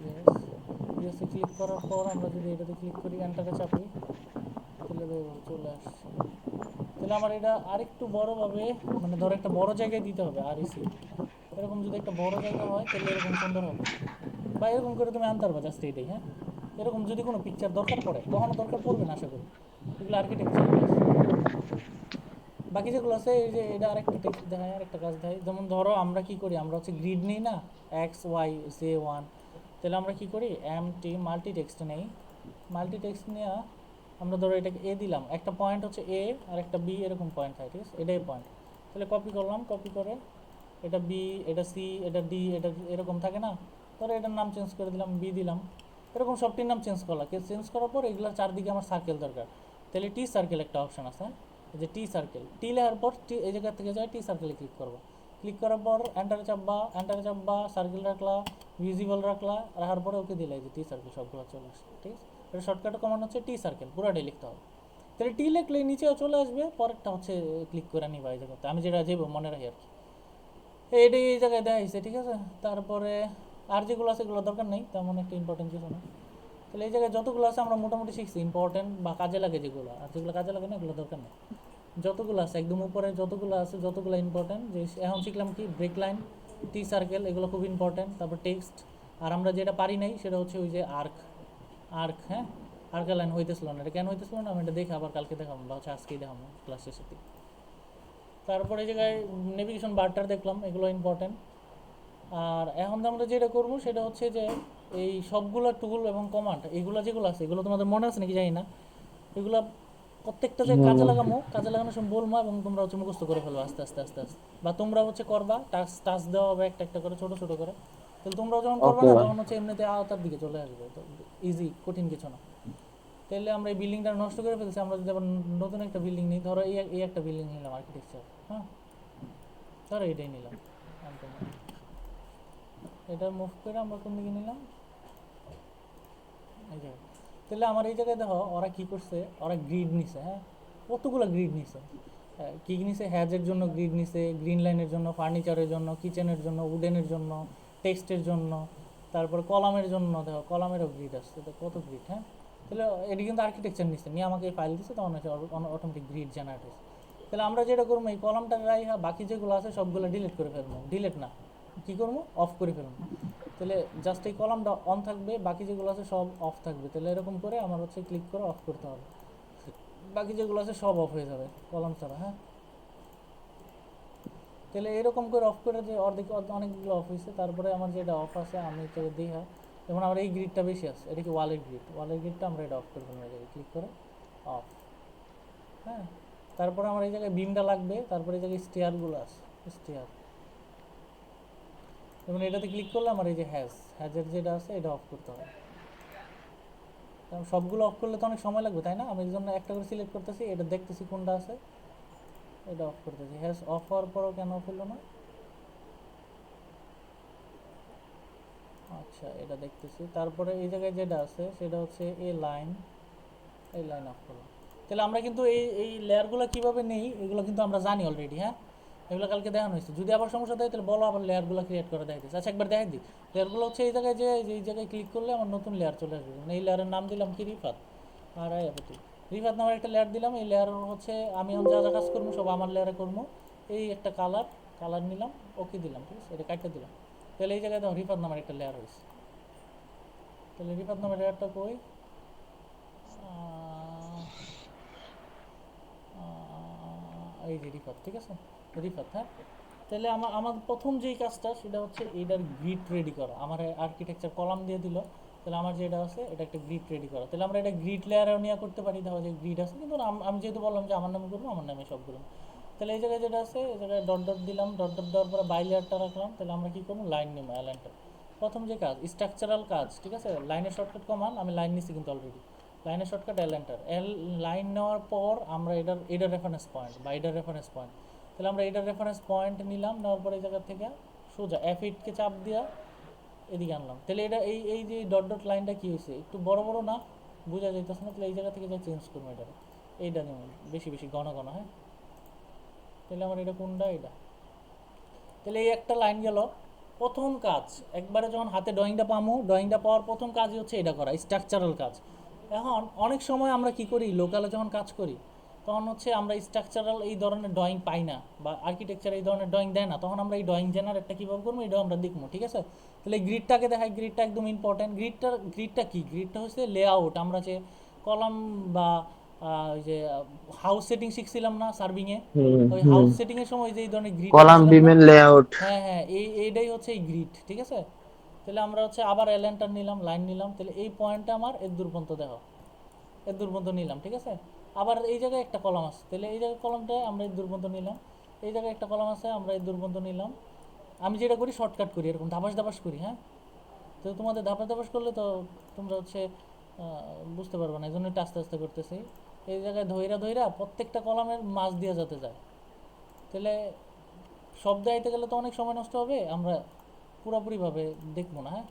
ইয়েস। ইয়েসে ক্লিক করার পর আমরা যদি এটাতে ক্লিক করি, এন্টারে চাপি, তাহলে দেখো চলে আসছে। তাহলে আমার এটা আরেকটু বড়োভাবে, মানে ধরো একটা বড় জায়গায় দিতে হবে আর ইসি, এরকম যদি একটা বড় জায়গা হয় তাহলে এরকম সুন্দর হবে। বা এরকম করে তুমি আনতে পারবা জাস্ট এইটাই। হ্যাঁ, এরকম যদি কোনো পিকচার দরকার পড়ে, কখনো দরকার পড়বে না আশা করি, এগুলো আর্কিটেকচারের কাজ। বাকি যেগুলো আছে এই যে এটা আরেকটা টেক্সট দেখায়, আরেকটা কাজ দেখায়। যেমন ধরো আমরা কি করি, আমরা হচ্ছে গ্রিড নিই না, এক্স ওয়াই জে ওয়ান, তাহলে আমরা কি করি এম টি মাল্টি টেক্সট নেই। মাল্টি টেক্সট নিয়ে আমরা ধরো এটাকে এ দিলাম, একটা পয়েন্ট হচ্ছে এ আর একটা বি, এরকম পয়েন্ট থাকে, ঠিক আছে, এটাই পয়েন্ট। তাহলে কপি করলাম, কপি করে এটা বি, এটা সি, এটা ডি, এটা এরকম থাকে না, ধরো এটার নাম চেঞ্জ করে দিলাম, বি দিলাম, এরকম সবটির নাম চেঞ্জ করলাম। চেঞ্জ করার পর এগুলোর চারদিকে আমার সার্কেল দরকার, তাহলে টি সার্কেল একটা অপশন আছে, হ্যাঁ, এই যে টি সার্কেল, টি লেখার পর টি এই জায়গা থেকে যায় টি সার্কেলে ক্লিক করবো। ক্লিক করার পর এন্টারে চাপবা, সার্কেল রাখলা, ভিজিবল রাখলা, রাখার পরে ওকে দিলে এই যে টি সার্কেল সবগুলো চলে আসে, ঠিক আছে। এটা শর্টকাট কমান্ড হচ্ছে টি সার্কেল, পুরোটাই লিখতে হবে। তাহলে টি লিখলে নিচেও চলে আসবে, পরেরটা হচ্ছে ক্লিক করে নিবা এই জায়গাতে, আমি যেটা যাবো মনে রাখি আর কি, এইটাই এই জায়গায় দেওয়া হয়েছে, ঠিক আছে। তারপরে আর যেগুলো আছে এগুলো দরকার নেই, তেমন একটা ইম্পর্টেন্ট কিছু না। তাহলে এই জায়গায় যতগুলো আছে আমরা মোটামুটি শিখছি ইম্পর্টেন্ট বা কাজে লাগে যেগুলো, আর যেগুলো কাজে লাগে না এগুলো দরকার নেই। যতগুলো আছে একদম উপরে যতগুলো আছে যতগুলো ইম্পর্টেন্ট, যে এখন শিখলাম কি ব্রেক লাইন, টি সার্কেল, এগুলো খুব ইম্পর্টেন্ট। তারপর টেক্সট, আর আমরা যেটা পারি নাই সেটা হচ্ছে ওই যে আর্ক, আর্ক, হ্যাঁ, আর্ক লাইন হইতেছিল না, এটা কেন হইতেছিল না আমি এটা দেখে আবার কালকে দেখাবো বা হচ্ছে আজকেই দেখাবো ক্লাস শেষের দিকে। তারপরে এই জায়গায় নেভিগেশন বারটার দেখলাম, এগুলো ইম্পর্টেন্ট। আর এখন আমরা যেটা করবো সেটা হচ্ছে যে এই সবগুলো টুল এবং কমান্ড এগুলো যেগুলো আছে এগুলো তোমাদের মনে আছে নাকি জানি না, এগুলো প্রত্যেকটা যে কাজে লাগামো, কাজে লাগানোর সময় বলবো এবং তোমরা হচ্ছে মুখস্থ করে ফেলবো আস্তে আস্তে আস্তে আস্তে, বা তোমরা হচ্ছে করবা, টাচ টাচ দেওয়া হবে একটা একটা করে ছোটো ছোটো করে। তাহলে তোমরাও যখন করবে ওকে না ভাই। তখন হচ্ছে এমনিতে আওতার দিকে চলে আসবে, তো ইজি, কঠিন কিছু না। তাহলে আমরা এই বিল্ডিংটা নষ্ট করে ফেলছি, আমরা যদি আবার নতুন একটা বিল্ডিং নিই, ধরো এই একটা বিল্ডিং নিলাম আর্কিটেকচার, হ্যাঁ, ধরো এটাই নিলাম, এটা মুভ করে আমরা কোন দিকে নিলাম, এই জায়গায়। তাহলে আমার এই জায়গায় দেখো ওরা কি করছে, ওরা গ্রিড নিছে, হ্যাঁ, কতগুলো গ্রিড নিছে। কী নিছে, হ্যাজের জন্য গ্রিড নিছে, গ্রিন লাইনের জন্য, ফার্নিচারের জন্য, কিচেনের জন্য, উডেনের জন্য, টেক্সটের জন্য, তারপর কলামের জন্য, দেখো কলামেরও গ্রিড আসছে, তো কত গ্রিড, হ্যাঁ। তাহলে এটি কিন্তু আর্কিটেকচার নিচ্ছে, নিয়ে আমাকে এই ফাইল দিচ্ছে, তখন হচ্ছে অটোমেটিক গ্রিড জেনারেট হয়েছে। তাহলে আমরা যেটা করবো এই কলামটা রাইহা বাকি যেগুলো আছে সবগুলো ডিলিট করে ফেলবো, ডিলিট না, কী করবো, অফ করে ফেলবো। তাহলে জাস্ট এই কলামটা অন থাকবে, বাকি যেগুলো আছে সব অফ থাকবে। তাহলে এরকম করে আমার হচ্ছে ক্লিক করে অফ করতে হবে, বাকি যেগুলো আছে সব অফ হয়ে যাবে কলাম ছাড়া, হ্যাঁ। তাহলে এরকম করে অফ করে যে অর্ধেক অনেকগুলো অফ হয়েছে। তারপরে আমার যেটা অফ আছে আমি তো দেখা, যেমন আমার এই গ্রিডটা বেশি আছে, এটা কি ওয়ালের গ্রিড, ওয়ালের গ্রিডটা আমরা এটা অফ করে ফেলবো, এই জায়গায় ক্লিক করে অফ, হ্যাঁ। তারপরে আমার এই জায়গায় বিমটা লাগবে, তারপরে এই জায়গায় স্টেয়ারগুলো আছে, স্টেয়ার, যেমন এটাতে ক্লিক করলে আমার এই যে হ্যাজের যেটা আছে এটা অফ করতে হবে। কারণ সবগুলো অফ করলে তো অনেক সময় লাগবে, তাই না। আমি এই জন্য একটা করে সিলেক্ট করতেছি, এটা দেখতেছি কোনটা আছে, এটা অফ করতেছি। হ্যাজ অফ হওয়ার পরও কেন অফ হলো না, আচ্ছা এটা দেখতেছি। তারপরে এই জায়গায় যেটা আছে সেটা হচ্ছে এই লাইন, এই লাইন অফ করলাম। তাহলে আমরা কিন্তু এই লেয়ারগুলো কীভাবে নেই এগুলো কিন্তু আমরা জানি অলরেডি, হ্যাঁ, এগুলো কালকে দেখানো হয়েছে। যদি আবার সমস্যা দেয় তাহলে বলো, আবার লেয়ারগুলো ক্রিয়েট করে দেখাইতেছে। আচ্ছা একবার দেখাই দিই, লেয়ারগুলো হচ্ছে এই জায়গায়, যে এই জায়গায় ক্লিক করলে আমার নতুন লেয়ার চলে আসবে। মানে এই লেয়ারের নাম দিলাম কি, রিফাত, আর রিফাত নামের একটা লেয়ার দিলাম। এই লেয়ার হচ্ছে আমি এখন যা যা কাজ করবো সব আমার লেয়ারে করবো। এই একটা কালার নিলাম, ওকে দিলাম, ঠিক আছে, এটা কাটতে দিলাম। তাহলে এই জায়গায় দেখো রিফাত নামের একটা লেয়ার হয়েছে। তাহলে রিফাত নামের লেয়ারটা কই, এই যে রিফাত, ঠিক আছে, রিফাত, হ্যাঁ। তাহলে আমার প্রথম যেই কাজটা সেটা হচ্ছে এইটার গ্রিড রেডি করা। আমার আর্কিটেকচার কলাম দিয়ে দিল, তাহলে আমার যেটা আছে এটা একটা গ্রিড রেডি করা। তাহলে আমরা এটা গ্রিড লেয়ারেও নিয়ে করতে পারি, দেখো যে গ্রিড আছে, কিন্তু আমি যেহেতু বললাম যে আমার নামে করবো, আমার নামে সবগুলো। তাহলে এই জায়গায় যেটা আছে এই জায়গায় ডট ডট দিলাম, ডট ডট দেওয়ার পরে বাই লেয়ারটা রাখলাম। তাহলে আমরা কী করবো, লাইন নেবো, লাইনটা প্রথম যে কাজ স্ট্রাকচারাল কাজ, ঠিক আছে। লাইনের শর্টকাট কমান, আমি লাইন নিচ্ছি কিন্তু অলরেডি, লাইনের শর্টকাট এন্টার, লাইন নেওয়ার পর আমরা এটার রেফারেন্স পয়েন্ট বা এটার রেফারেন্স পয়েন্ট, তাহলে আমরা এটার রেফারেন্স পয়েন্ট নিলাম, নেওয়ার পরে এই জায়গা থেকে সোজা F8কে চাপ দিয়া এদিকে আনলাম। তাহলে এটা এই যে ডট ডট লাইনটা কী হয়েছে, একটু বড় বড় না, বোঝা যাইতেছে না। তাহলে এই জায়গা থেকে যা চেঞ্জ করবো, এটা এইটা যেমন বেশি বেশি ঘন ঘন, হ্যাঁ। তাহলে আমার এটা কোনটা, এটা। তাহলে এই একটা লাইন গেল। প্রথম কাজ একবারে যখন হাতে ড্রয়িংটা পামো, ড্রয়িংটা পাওয়ার প্রথম কাজই হচ্ছে এটা করা, স্ট্রাকচারাল কাজ। এখন অনেক সময় আমরা কি করি, লোকালে যখন কাজ করি তখন হচ্ছে আমরা স্ট্রাকচারাল এই ধরনের ড্রয়িং পাই না, বা আর্কিটেকচার এই ধরনের ড্রয়িং দেয় না, তখন আমরা এই ড্রয়িং জেনারেটটা কীভাবে করবো এটা আমরা দেখবো, ঠিক আছে? তাহলে গ্রিডটাকে দেখাই, গ্রিডটা একদম ইম্পর্টেন্ট। গ্রিডটা কি? গ্রিডটা হচ্ছে লেআউট। আমরা যে কলাম বা ওই যে হাউস সেটিং শিখছিলাম না সার্ভিংয়ে, হুম ওই হুম। হাউস সেটিংয়ের সময় যে এই ধরনের গ্রিড কলাম আঁকছিলাম না? বিমের লেআউট। হ্যাঁ হ্যাঁ, এইটাই হচ্ছে এই গ্রিড, ঠিক আছে? তাহলে আমরা হচ্ছে আবার এলেনটা নিলাম, লাইন নিলাম, তাহলে এই পয়েন্টটা আমার এর দূর পর্যন্ত দেখো, এর দূর পর্যন্ত নিলাম, ঠিক আছে? আবার এই জায়গায় একটা কলাম আছে, তাহলে এই জায়গায় কলমটা আমরা এর দূর পর্যন্ত নিলাম, এই জায়গায় একটা কলাম আছে, আমরা এর দূর পর্যন্ত নিলাম। আমি যেটা করি শর্টকাট করি, এরকম ধাপাস ধাপাস করি, হ্যাঁ? তো তোমাদের ধাপাস ধাপাস করলে তো তোমরা হচ্ছে বুঝতে পারবে না, এই জন্য একটু আস্তে আস্তে করতেছি। এই জায়গায় ধইরা ধইরা প্রত্যেকটা কলামের মাছ দিয়ে যাতে যায়, তাহলে শব্দ আইতে গেলে তো অনেক সময় নষ্ট হবে, আমরা পুরোপুরিভাবে দেখবো না, হ্যাঁ?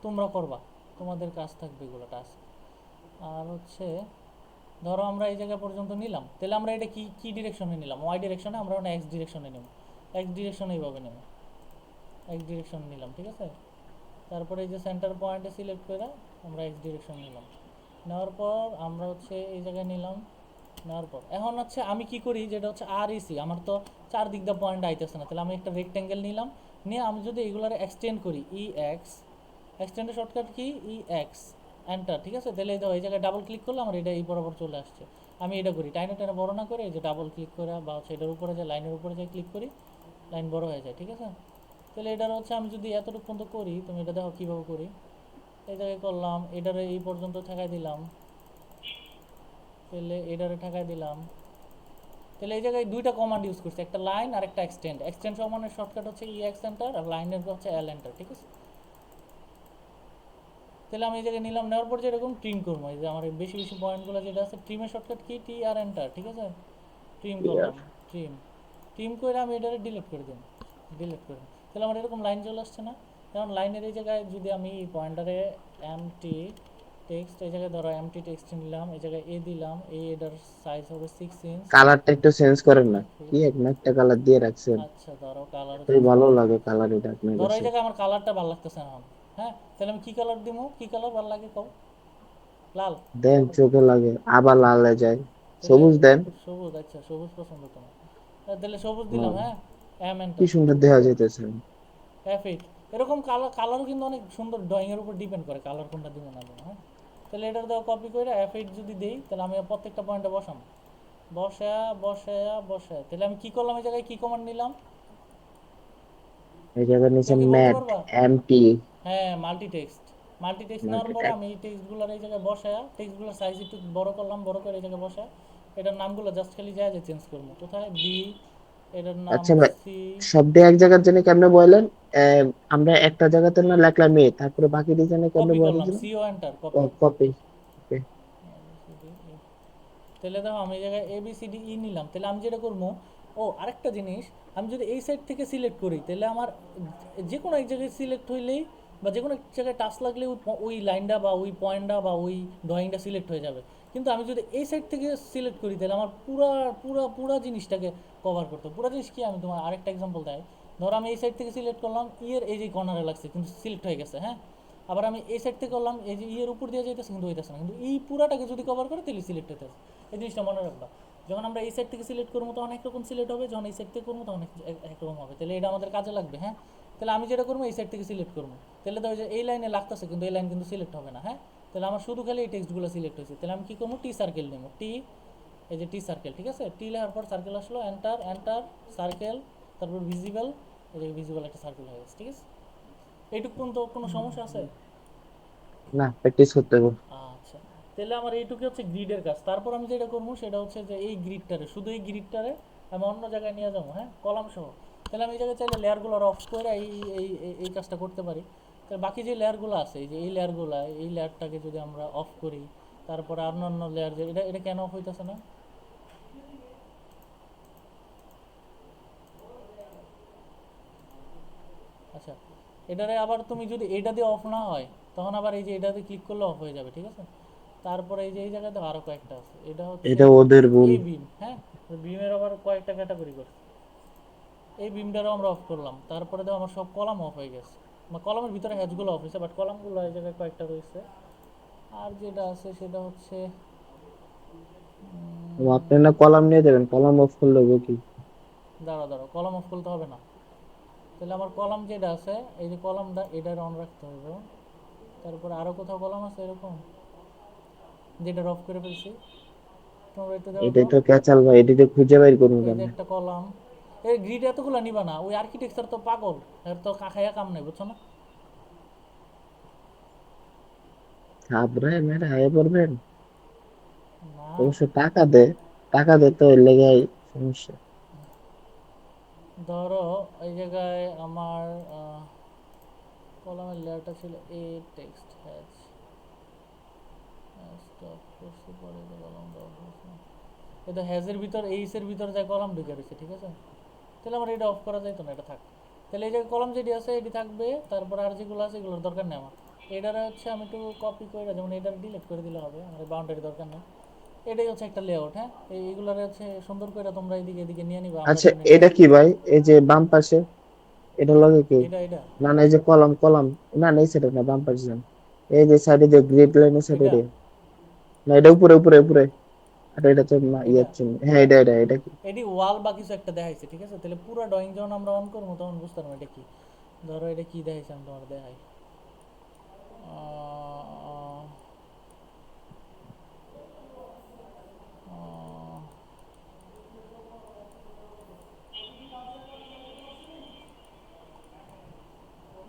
তোমরা করবা, তোমাদের কাজ থাকবে এগুলো টাস্ক। আর হচ্ছে ধরো আমরা এই জায়গা পর্যন্ত নিলাম, তাহলে আমরা এটা কি কি ডিরেকশনে নিলাম? ওয়াই ডিরেকশনে, আমরা ওটা এক্স ডিরেকশনে নেব, এক্স ডিরেকশনে এইভাবে নেব, এক্স ডিরেকশন নিলাম, ঠিক আছে? তারপরে এই যে সেন্টার পয়েন্টে সিলেক্ট করে আমরা এক্স ডিরেকশন নিলাম, নেওয়ার পর আমরা হচ্ছে এই জায়গায় নিলাম, নেওয়ার পর এখন হচ্ছে আমি কি করি, যেটা হচ্ছে আর ইসি, আমার তো চারদিক দিয়ে পয়েন্ট আইতেছে না, তাহলে আমি একটা রেক্টেঙ্গেল নিলাম, নিয়ে আমি যদি এগুলার এক্সটেন্ড করি ই এক্স, এক্সটেন্ডের শর্টকাট কি ই এক্স, এন্টার, ঠিক আছে? তাহলে এই দেখো এই জায়গায় ডাবল ক্লিক করলে আমার এটা এই বরাবর চলে আসছে। আমি এটা করি টাইনে টাইনে বড় না করে, এই যে ডাবল ক্লিক করে বা হচ্ছে এটার উপরে যে লাইনের উপরে যে ক্লিক করি, লাইন বড় হয়ে যায়, ঠিক আছে? তাহলে এটার হচ্ছে আমি যদি এতটুকু পর্যন্ত করি, তুমি এটা দেখো কীভাবে করি, এই জায়গায় করলাম, এটারে এই পর্যন্ত ঠেকাই দিলাম, তাহলে এটারে ঠেকাই দিলাম, তাহলে এই জায়গায় দুইটা কমান্ড ইউজ করছি, একটা লাইন আর একটা এক্সটেন্ড। এক্সটেন্ড সমানের শর্টকাট হচ্ছে ই এক্স এন্টার, আর লাইনের হচ্ছে এল এন্টার, ঠিক আছে? তাহলে আমি এই জায়গায় নিলাম, নেওয়ার পর যেরকম ট্রিম করবো, এই যে আমার এই বেশি বেশি পয়েন্টগুলো যেটা আছে, ট্রিমের শর্টকাট কি টি আর এন্টার, ঠিক আছে? ট্রিম করলাম, ট্রিম, ট্রিম করে আমি এটারে ডিলিট করে দিন, ডিলিট করে দিন। তাহলে আমার এরকম লাইন চলে আসছে না? যেমন লাইনের এই জায়গায় যদি আমি পয়েন্টারে এমটি টেক্সট, এই জায়গায় ধরো এমটি টেক্সট নিলাম, এই জায়গায় এ দিলাম, এটার সাইজ হবে 6 ইঞ্চ। কালারটা একটু চেঞ্জ করেন না, কি একটা কালার দিয়ে রাখছেন, আচ্ছা ধরো কালার এতই চেঞ্জ ভালো করলাম, লাগে কালার এটা আপনার ধরো এই কাছে। জায়গায় আমার কালারটা ভালো লাগতেছে না এখন, হ্যাঁ? তাহলে আমি কী কালার দিব? কী কালার ভালো লাগে কও? লাল? দেন চোখে লাগে, আবার লাল হয়ে যায়। তাহলে সবুজ দেন। সবুজ, আচ্ছা সবুজ পছন্দ তোমার, তাহলে সবুজ দিলাম, হুম, হ্যাঁ? এম কি এন্টার, সুন্দর দেখা যাইতেছে। F8, এরকম কালার, কালারও কিন্তু অনেক সুন্দর, ড্রয়িংয়ের উপর ডিপেন্ড করে কালার কোনটা দিব না দিব, হ্যাঁ? তাহলে এটার দেওয়া কপি করে F8 যদি দেই, তাহলে আমি প্রত্যেকটা পয়েন্টে বসাম, বসায়া বসায়া বসায়া, তাহলে আমি কী করলাম, এই জায়গায় কী কমান্ড নিলাম? এই জায়গায় কেউ নিচে কি বলতে ম্যাট পারবা? এমটি। হ্যাঁ, মাল্টি টেক্সট। মাল্টি টেক্সট নেওয়ার পরে আমি এই টেক্সটগুলোর এই জায়গায় বসায়া, টেক্সটগুলোর সাইজ একটু বড় করলাম, বড় করে এই জায়গায় বসায় এটার নামগুলো জাস্ট খালি যায় যে চেঞ্জ করবো, কোথায় বি, এটার নাম আচ্ছা ভাই, সি। শব্দ এক জায়গার জন্য কেমনে বললেন? আমরা একটা জায়গাতে না লিখলাম এ, তারপরে বাকি ডিজাইনে কেমনে কপি বলে করলাম, দিলাম? সিও এন্টার, ও কপি। কপি। তাহলে দেখো আমি এই জায়গায় A B C D E নিলাম, তাহলে আমি যেটা করবো, ও আরেকটা জিনিস, আমি যদি এই সাইড থেকে সিলেক্ট করি, তাহলে আমার যে কোনো এক জায়গায় সিলেক্ট হইলেই বা যে কোনো এক জায়গায় টাচ লাগলে ওই লাইনটা বা ওই পয়েন্টটা বা ওই ড্রয়িংটা সিলেক্ট হয়ে যাবে। কিন্তু আমি যদি এই সাইড থেকে সিলেক্ট করি, তাহলে আমার পুরা পুরা পুরা জিনিসটাকে কভার করতে হবে। পুরা জিনিস কি, আমি তোমার আরেকটা এক্সাম্পল দেয়। ধরো আমি এই সাইড থেকে সিলেক্ট করলাম, ইয়ের এই যে কর্নারে লাগছে কিন্তু সিলেক্ট হয়ে গেছে, হ্যাঁ? আবার আমি এই সাইড থেকে করলাম, এই যে ইয়ের উপর দিয়ে যাইতেছে কিন্তু হইতেছে না, কিন্তু এই পুরাটাকে যদি কভার করে তাহলে সিলেক্ট হইতেছে। এই জিনিসটা মনে রাখবা, যখন আমরা এই সাইড থেকে সিলেক্ট করবো তখন একরকম সিলেক্ট হবে, যখন এই সাইড থেকে করবো তখন একরকম হবে। তাহলে এটা আমাদের কাজে লাগবে, হ্যাঁ? তাহলে আমি যেটা করবো এই সাইড থেকে সিলেক্ট করবো, তাহলে তো এই লাইনে লাগতেছে কিন্তু এই লাইন কিন্তু সিলেক্ট হবে না, হ্যাঁ? তাহলে আমার শুধু খালি এই টেক্সটগুলো সিলেক্ট হয়েছে, তাহলে আমি কী করবো, টি সার্কেল নেবো, টি, এই যে টি সার্কেল, ঠিক আছে? টি লেখার পর সার্কেল আসলো, এন্টার এন্টার, সার্কেল, তারপর ভিজিবল, এই যে ভিজিবল একটা সার্কেল হয়ে গেছে, ঠিক আছে? এইটুকু পর্যন্ত কোনো সমস্যা আছে? না, প্র্যাকটিস করতে হবে। আচ্ছা, তাহলে আমার এইটুকু হচ্ছে গ্রিডের কাজ। তারপর আমি যেটা করবো সেটা হচ্ছে যে এই গ্রিডটারে, শুধু এই গ্রিডটারে আমি অন্য জায়গায় নিয়ে যাবো, হ্যাঁ, কলাম সহ। তাহলে আমি এই জায়গায় চাইলে লেয়ারগুলো অফ করে এই এই এই- এই কাজটা করতে পারি। তাহলে বাকি যে লেয়ারগুলো আছে, এই যে এই লেয়ারগুলো, এই লেয়ারটাকে যদি আমরা অফ করি, তারপরে আর অন্য লেয়ার, যে এটা এটা কেন অফ হইতেছে না? আচ্ছা, এটারে আবার তুমি যদি এইটা দিয়ে অফ না হয়, তখন আবার এই যে এটাতে ক্লিক করলে অফ হয়ে যাবে, ঠিক আছে? তারপরে এই যে এই জায়গাতে আরও কয়েকটা আছে, এটা হচ্ছে এটা ওদের ভুল। এ বিম, হ্যাঁ? বিমের আবার কয়েকটা ক্যাটাগরি করছে, এই বিমটারও আমরা অফ করলাম, তারপরে দেখো আমার সব কলাম অফ হয়ে গেছে, মানে কলামের ভিতরে হ্যাচগুলো অফ হয়েছে, বাট কলামগুলো এই জায়গায় কয়েকটা রয়েছে। আর যেটা আছে সেটা হচ্ছে আপনি না কলাম নিয়ে যাবেন, কলাম অফ করলে হবে কি? দাঁড়া দাঁড়া, কলাম অফ করতে হবে না। তাহলে আমার কলাম যেটা আছে, এই যে কলামটা, এটার অন রাখতে হবে। তারপরে আরও কোথাও কলাম আছে এরকম যেটা অফ করে ফেলছি, তোমরা একটু দেখো তো। এটাই তো ক্যাচাল ভাই, এটাই তো খুঁজে বাইর করবো এই যে কেমনে? একটা কলাম, এই গ্রিড এতগুলো নিবা না, ওই আর্কিটেকচার তো পাগল, এর তো কাখাইয়া কাম নেই, বুঝছো না? থাপড়ায় মেরে আয় পড়বেন। না, অবশ্য টাকা দে, টাকা দে তো এর লেগে সমস্যা। ধরো এই জায়গায় আমার কলামের লেয়ারটা ছিল এ টেক্সট হ্যাজ স্টপ করছি, পরে যে কলামটা অফ হয়েছে, এটা হ্যাজের ভিতর এইসের ভিতর যায় কলাম ঢুকে রয়েছে, ঠিক আছে? তাহলে আমার এটা অফ করা যাইতো না, এটা থাক। তাহলে এই যে কলাম যেটি আছে এটি থাকবে, তারপর আর যেগুলো আছে এগুলোর দরকার নেই আমার। এটারে হচ্ছে আমি একটু কপি করে, যেমন এটার ডিলিট করে দিলে হবে, আমার বাউন্ডারি দরকার নেই। এটাই হচ্ছে একটা লেআউট, হ্যাঁ। এইগুলোর হচ্ছে সুন্দর করে তোমরা এদিকে এদিকে নিয়ে নিবা, আমরা আচ্ছা, ইউনিট এটা টেস্ট কি করবো। ভাই? এই যে বাম পাশে, এটা কি? লগে কি? এটা না না, এই যে কলাম কলাম, না না, এই সাইডে না, বাম পাশে যান। এই যে সাইডে যে গ্রিড লাইনের সাইডে এটা রে। না, এটা উপরে উপরে উপরে। আর এটা তো না, এটা হ্যাঁ, এটা কি? এটি ওয়াল বা কিছু একটা দেখাইছে, ঠিক আছে? তাহলে পুরো ড্রয়িং যখন আমরা অন করবো তখন বুঝতে পারবো এটা কি। ধরো এটা কি দেখাইছে, আমি তোমার দেখাই। আহ, আহ,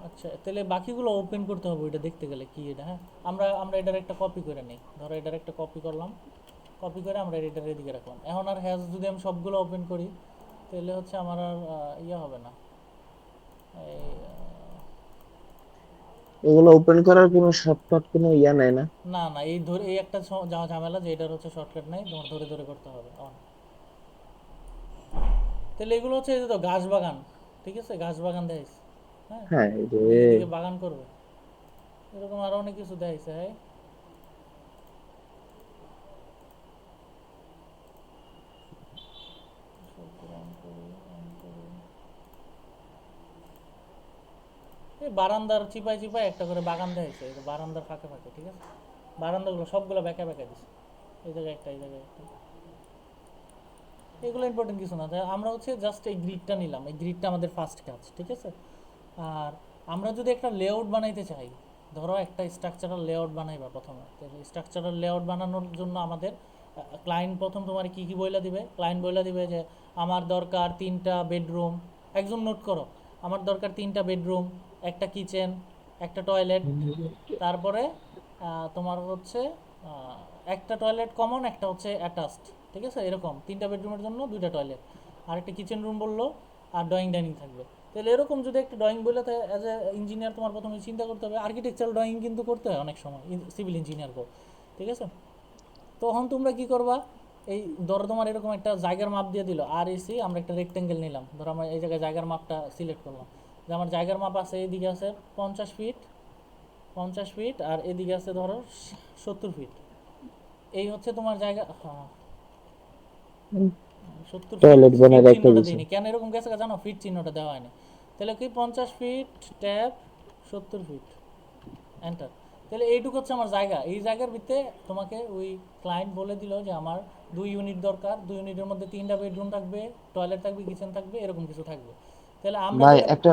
আচ্ছা, তাহলে বাকিগুলো ওপেন করতে হবে ওইটা দেখতে গেলে কি এটা, হ্যাঁ। আমরা আমরা এটার একটা কপি করে নিই, ধরো এটার একটা কপি করলাম, কপি করে আমরা এটার এদিকে রাখলাম। এখন আর হ্যাজ যদি আমি সবগুলো ওপেন করি, তাহলে হচ্ছে আমার আর ইয়ে হবে না। এই এগুলো ওপেন করার কোনো শর্টকাট কোনো ইয়া নাই না? না না, এই ধরে এই একটা ঝামেলা যে এটার হচ্ছে শর্টকাট নাই, তোমার ধরে ধরে করতে হবে অন। তাহলে এগুলো হচ্ছে এই যে তো গাছ বাগান, ঠিক আছে? গাছ বাগান দেখাইছে, হ্যাঁ। হ্যাঁ, এই যে এদিকে এদিকে বাগান করবে, এরকম আরো অনেক কিছু দেখাইছে, হ্যাঁ। এই বারান্দার চিপাই চিপাই একটা করে বাগান দেখাইছে, এই যে বারান্দার ফাঁকে ফাঁকে, ঠিক আছে? বারান্দাগুলো সবগুলো বেঁকা বেঁকা দিছে, এই জায়গায় একটা, এই জায়গায় একটা। এগুলো ইম্পর্টেন্ট কিছু না, তাই আমরা হচ্ছে জাস্ট এই গ্রিডটা নিলাম, এই গ্রিডটা আমাদের ফার্স্ট কাজ, ঠিক আছে? আর আমরা যদি একটা লেআউট বানাইতে চাই, ধরো একটা স্ট্রাকচারাল লেআউট বানাইবা প্রথমে, তো স্ট্রাকচারাল লেআউট বানানোর জন্য আমাদের ক্লায়েন্ট প্রথম তোমার কি কি বইলা দিবে, ক্লায়েন্ট বইলা দিবে যে আমার দরকার 3টা বেডরুম, একজন নোট করো, আমার দরকার 3টা বেডরুম, একটা কিচেন, একটা টয়লেট, তারপরে তোমার হচ্ছে একটা টয়লেট কমন, একটা হচ্ছে অ্যাটাচড, ঠিক আছে? এরকম 3টা বেডরুমের জন্য 2টা টয়লেট, আর একটা কিচেন রুম বললো, আর ড্রয়িং ডাইনিং থাকবে। তাহলে এরকম যদি একটা ড্রয়িং বলে, অ্যাজ এ ইঞ্জিনিয়ার তোমার প্রথমে চিন্তা করতে হবে, আর্কিটেকচারাল ড্রয়িং কিন্তু করতে হয় অনেক সময় সিভিল ইঞ্জিনিয়ারকেও, ঠিক আছে? তখন তোমরা কি করবা, এই ধরো তোমার এরকম একটা জায়গার মাপ দিয়ে দিল, আর এসি আমরা একটা রেক্টেঙ্গেল নিলাম, ধরো আমরা এই জায়গায় জায়গার মাপটা সিলেক্ট করলাম, যে আমার জায়গার মাপ আছে, এইদিকে আছে 50 ফিট, 50 ফিট, আর এদিকে আছে ধরো 70 ফিট। এই হচ্ছে তোমার জায়গা, হ্যাঁ। 70 ফিট টয়লেট ফিট বানায় রাখতে চিহ্নটা দিছে। দিইনি কেন, এরকম গেছে জানো, ফিট চিহ্নটা দেওয়া হয়নি। তাহলে কি 50 ফিট ট্যাব 70 ফিট, এন্টার। তাহলে এইটুকু হচ্ছে আমার জায়গা, এই জায়গার ভিতরে তোমাকে ওই ক্লায়েন্ট বলে দিল যে আমার 2 ইউনিট দরকার, 2 ইউনিটের মধ্যে 3টা বেডরুম থাকবে, টয়লেট থাকবে, কিচেন থাকবে, এরকম কিছু থাকবে। তাহলে আমরা ভাই, যেটা, একটা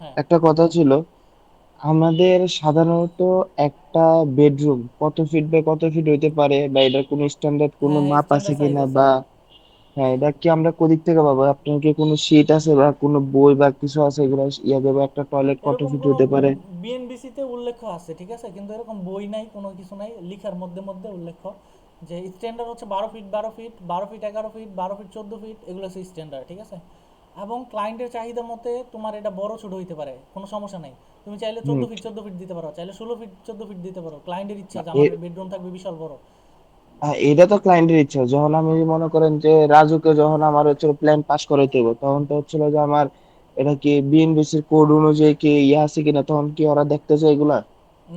হ্যাঁ, একটা কথা ছিল। আমাদের সাধারণত একটা বেডরুম কত ফিট বাই কত ফিট হইতে পারে, বা এটার কোনো স্ট্যান্ডার্ড কোনো হ্যাঁ, মাপ আছে স্ট্যান্ডার্ড সাইজ কিনা, আছে। বা হ্যাঁ, এটা কি আমরা কোদিক থেকে পাবো? আপনার কি কোনো শীট আছে বা কোনো বই বা কিছু আছে এগুলো ইয়া দেবে একটা টয়লেট কত এরকম ফিট কোনো হতে পারে? বিএনবিসিতে উল্লেখ আছে, ঠিক আছে, কিন্তু এরকম বই নাই, কোনো কিছু নাই, লিখার মধ্যে মধ্যে উল্লেখ যে স্ট্যান্ডার্ড হচ্ছে 12 feet, 12 feet, 12 feet 11 feet, 12 feet 14 feet, এগুলো হচ্ছে স্ট্যান্ডার্ড, ঠিক আছে? এবং ক্লায়েন্টের চাহিদা মতে তোমার এটা বড় ছোট হইতে পারে, কোনো সমস্যা নাই। তুমি চাইলে হুম। 14 ফিট 14 ফিট দিতে পারো, চাইলে 16 ফিট 14 ফিট দিতে পারো, ক্লায়েন্টের ইচ্ছা যে আমার এ- বেডরুম থাকবে বিশাল বড়। এটা তো ক্লায়েন্টের ইচ্ছা। যখন আমি মনে করেন যে রাজুকে যখন আমার হচ্ছে প্ল্যান পাস করাইতে হবে, তখন তো হচ্ছিল যে আমার এটা কি বিএনবিসির কোড অনুযায়ী কি ইয়ে আছে কিনা, তখন কি ওরা দেখতেছে এগুলা?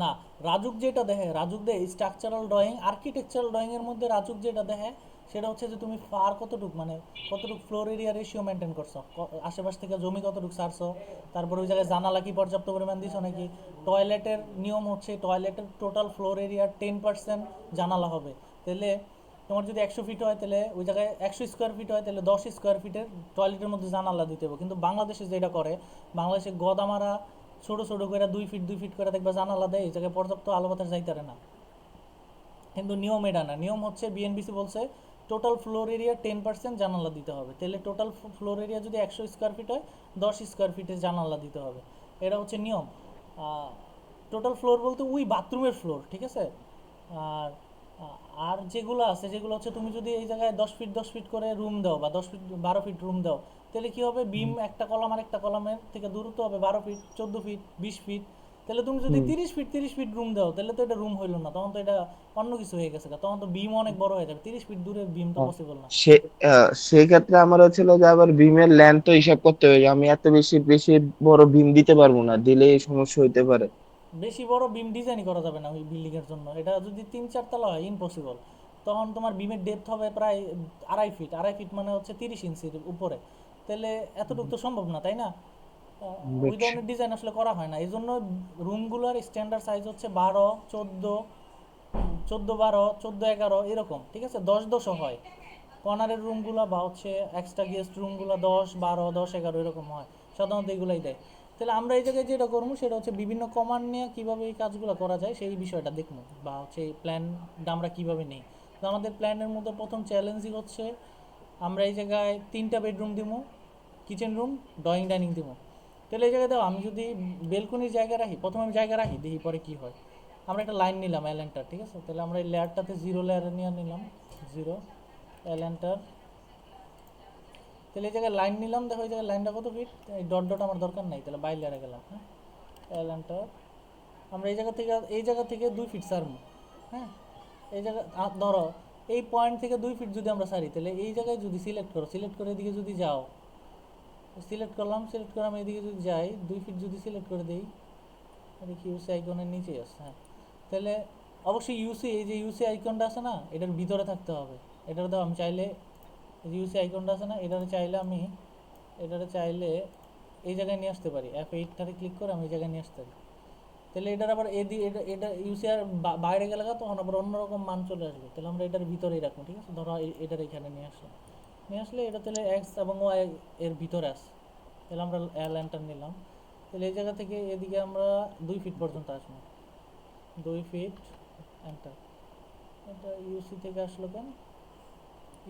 না, রাজুক যেটা দেখে, রাজুক দে স্ট্রাকচারাল ড্রয়িং, আর্কিটেকচারাল ড্রয়িং এর মধ্যে রাজুক যেটা দেখে সেটা হচ্ছে যে তুমি ফার কতটুক, মানে কতটুক ফ্লোর এরিয়া রেশিও মেনটেন করছো, আশেপাশ থেকে জমি কতটুক ছাড়ছো, তারপর ওই জায়গায় জানালা কি পর্যাপ্ত পরিমাণ দিছো নাকি। টয়লেটের নিয়ম হচ্ছে টয়লেটের টোটাল ফ্লোর এরিয়ার 10% জানালা হবে। তাহলে তোমার যদি 100 ফিট হয় তাহলে ওই জায়গায় 100 স্কোয়ার ফিট হয় তাহলে 10 স্কোয়ার ফিটের টয়লেটের মধ্যে জানালা দিতে হবে। কিন্তু বাংলাদেশে যেটা করে, বাংলাদেশে গদামারা ছোটো ছোটো করে 2 ফিট 2 ফিট করে দেখবা জানালা দেয়, এই জায়গায় পর্যাপ্ত আলো বাতাস যাইতারে না। কিন্তু নিয়ম এটা না, নিয়ম হচ্ছে বিএনবিসি বলছে টোটাল ফ্লোর এরিয়া 10% জানালা দিতে হবে। তাহলে টোটাল ফ্লোর এরিয়া যদি 100 স্কোয়ার ফিট হয় 10 স্কোয়ার ফিটে জানালা দিতে হবে, এটা হচ্ছে নিয়ম। টোটাল ফ্লোর বলতে ওই বাথরুমের ফ্লোর, ঠিক আছে। আর আর যেগুলো আছে যেগুলো হচ্ছে তুমি যদি এই জায়গায় 10 ফিট 10 ফিট করে রুম দাও বা 10 ফিট 12 ফিট রুম দাও, তাহলে কি হবে, বিম একটা কলাম আর একটা কলামের থেকে দূরত্ব হবে 12 ফিট 14 ফিট 20 ফিট। তাহলে তুমি যদি হুম। 30 ফিট 30 ফিট রুম দাও তাহলে তো এটা রুম হইলো না, তখন তো এটা অন্য কিছু হয়ে গেছে, তখন তো বিম অনেক বড় হয়ে যাবে। 30 ফিট দূরে বিম তো হ্যাঁ। পসিবল না। সে সেই ক্ষেত্রে আমার হচ্ছিল যে আবার বিমের লেন্থ তো হিসাব করতে হবে যে আমি এত বেশি বেশি বড় বিম দিতে পারবো না, দিলে এই সমস্যা হইতে পারে। বেশি বড় বিম ডিজাইনই করা যাবে না ওই বিল্ডিং এর জন্য, এটা যদি 3-4 তলা হয় ইম্পসিবল। তখন তোমার বিমের ডেপথ হবে প্রায় 2.5 ফিট, 2.5 ফিট মানে হচ্ছে 30 ইঞ্চির উপরে। তাহলে এতটুকু তো সম্ভব না, তাই না? ওই বুঝছি। ধরনের ডিজাইন আসলে করা হয় না, এই জন্য রুমগুলোর স্ট্যান্ডার্ড সাইজ হচ্ছে 12, 14, 14, 12, 14, 11 এরকম, ঠিক আছে। 10-10ও হয় কর্নারের রুমগুলো, বা হচ্ছে এক্সট্রা গেস্ট রুমগুলো 10, 12, 10, 11 এরকম হয়, সাধারণত এগুলাই দেয়। তাহলে আমরা এই জায়গায় যেটা করবো সেটা হচ্ছে বিভিন্ন কমান্ড নিয়ে কীভাবে এই কাজগুলো করা যায় সেই বিষয়টা দেখবো, বা হচ্ছে এই প্ল্যানটা আমরা কীভাবে নিই। তো আমাদের প্ল্যানের মধ্যে প্রথম চ্যালেঞ্জই হচ্ছে আমরা এই জায়গায় 3টা বেডরুম দিব, কিচেন রুম, ড্রয়িং ডাইনিং দিব। তাহলে এই জায়গায় দাও আমি যদি বেলকনির জায়গা রাখি, প্রথমে আমি জায়গা রাখি দেখি পরে কি হয়। আমরা একটা লাইন নিলাম এলেন্টার, ঠিক আছে। তাহলে আমরা এই লেয়ারটাতে 0 লেয়ারে নিয়ে নিলাম, 0 এলেন্টার। তাহলে এই জায়গায় লাইন নিলাম, দেখো এই জায়গায় লাইনটা কত ফিট, এই ডট ডট আমার দরকার নাই, তাহলে বাই লেয়ারে গেলাম, হ্যাঁ এলেন্টার। আমরা এই জায়গা থেকে 2 ফিট সারবো, হ্যাঁ। এই জায়গা ধরো এই পয়েন্ট থেকে 2 ফিট যদি আমরা সারি, তাহলে এই জায়গায় যদি সিলেক্ট করো, সিলেক্ট করে এদিকে যদি যাও, সিলেক্ট করলাম, সিলেক্ট করে আমি এদিকে যদি যাই 2 ফিট যদি সিলেক্ট করে দিই, দেখি ইউসি আইকনের নিচে আছে, হ্যাঁ। তাহলে অবশ্যই ইউসি, এই যে ইউসি আইকনটা আছে না, এটার ভিতরে থাকতে হবে। এটার দাও আমি চাইলে, এই যে ইউসি আইকনটা আছে না, এটারে চাইলে এই জায়গায় নিয়ে আসতে পারি, F8টারে ক্লিক করে আমি এই জায়গায় নিয়ে আসতে পারি। তাহলে এটার আবার এটা ইউসি আর বাইরে গেলে তখন আবার অন্যরকম মান চলে আসবে। তাহলে আমরা এটার ভিতরেই রাখবো, ঠিক আছে। ধরো এটার এখানে নিয়ে আসলে এটা তাহলে এক্স এবং ওয়াই এর ভিতরে আছে। তাহলে আমরা এন্টার নিলাম। তাহলে এই জায়গা থেকে এদিকে আমরা 2 ফিট পর্যন্ত আসবো, 2 ফিট এন্টার। এটা ইউসি থেকে আসলো কেন,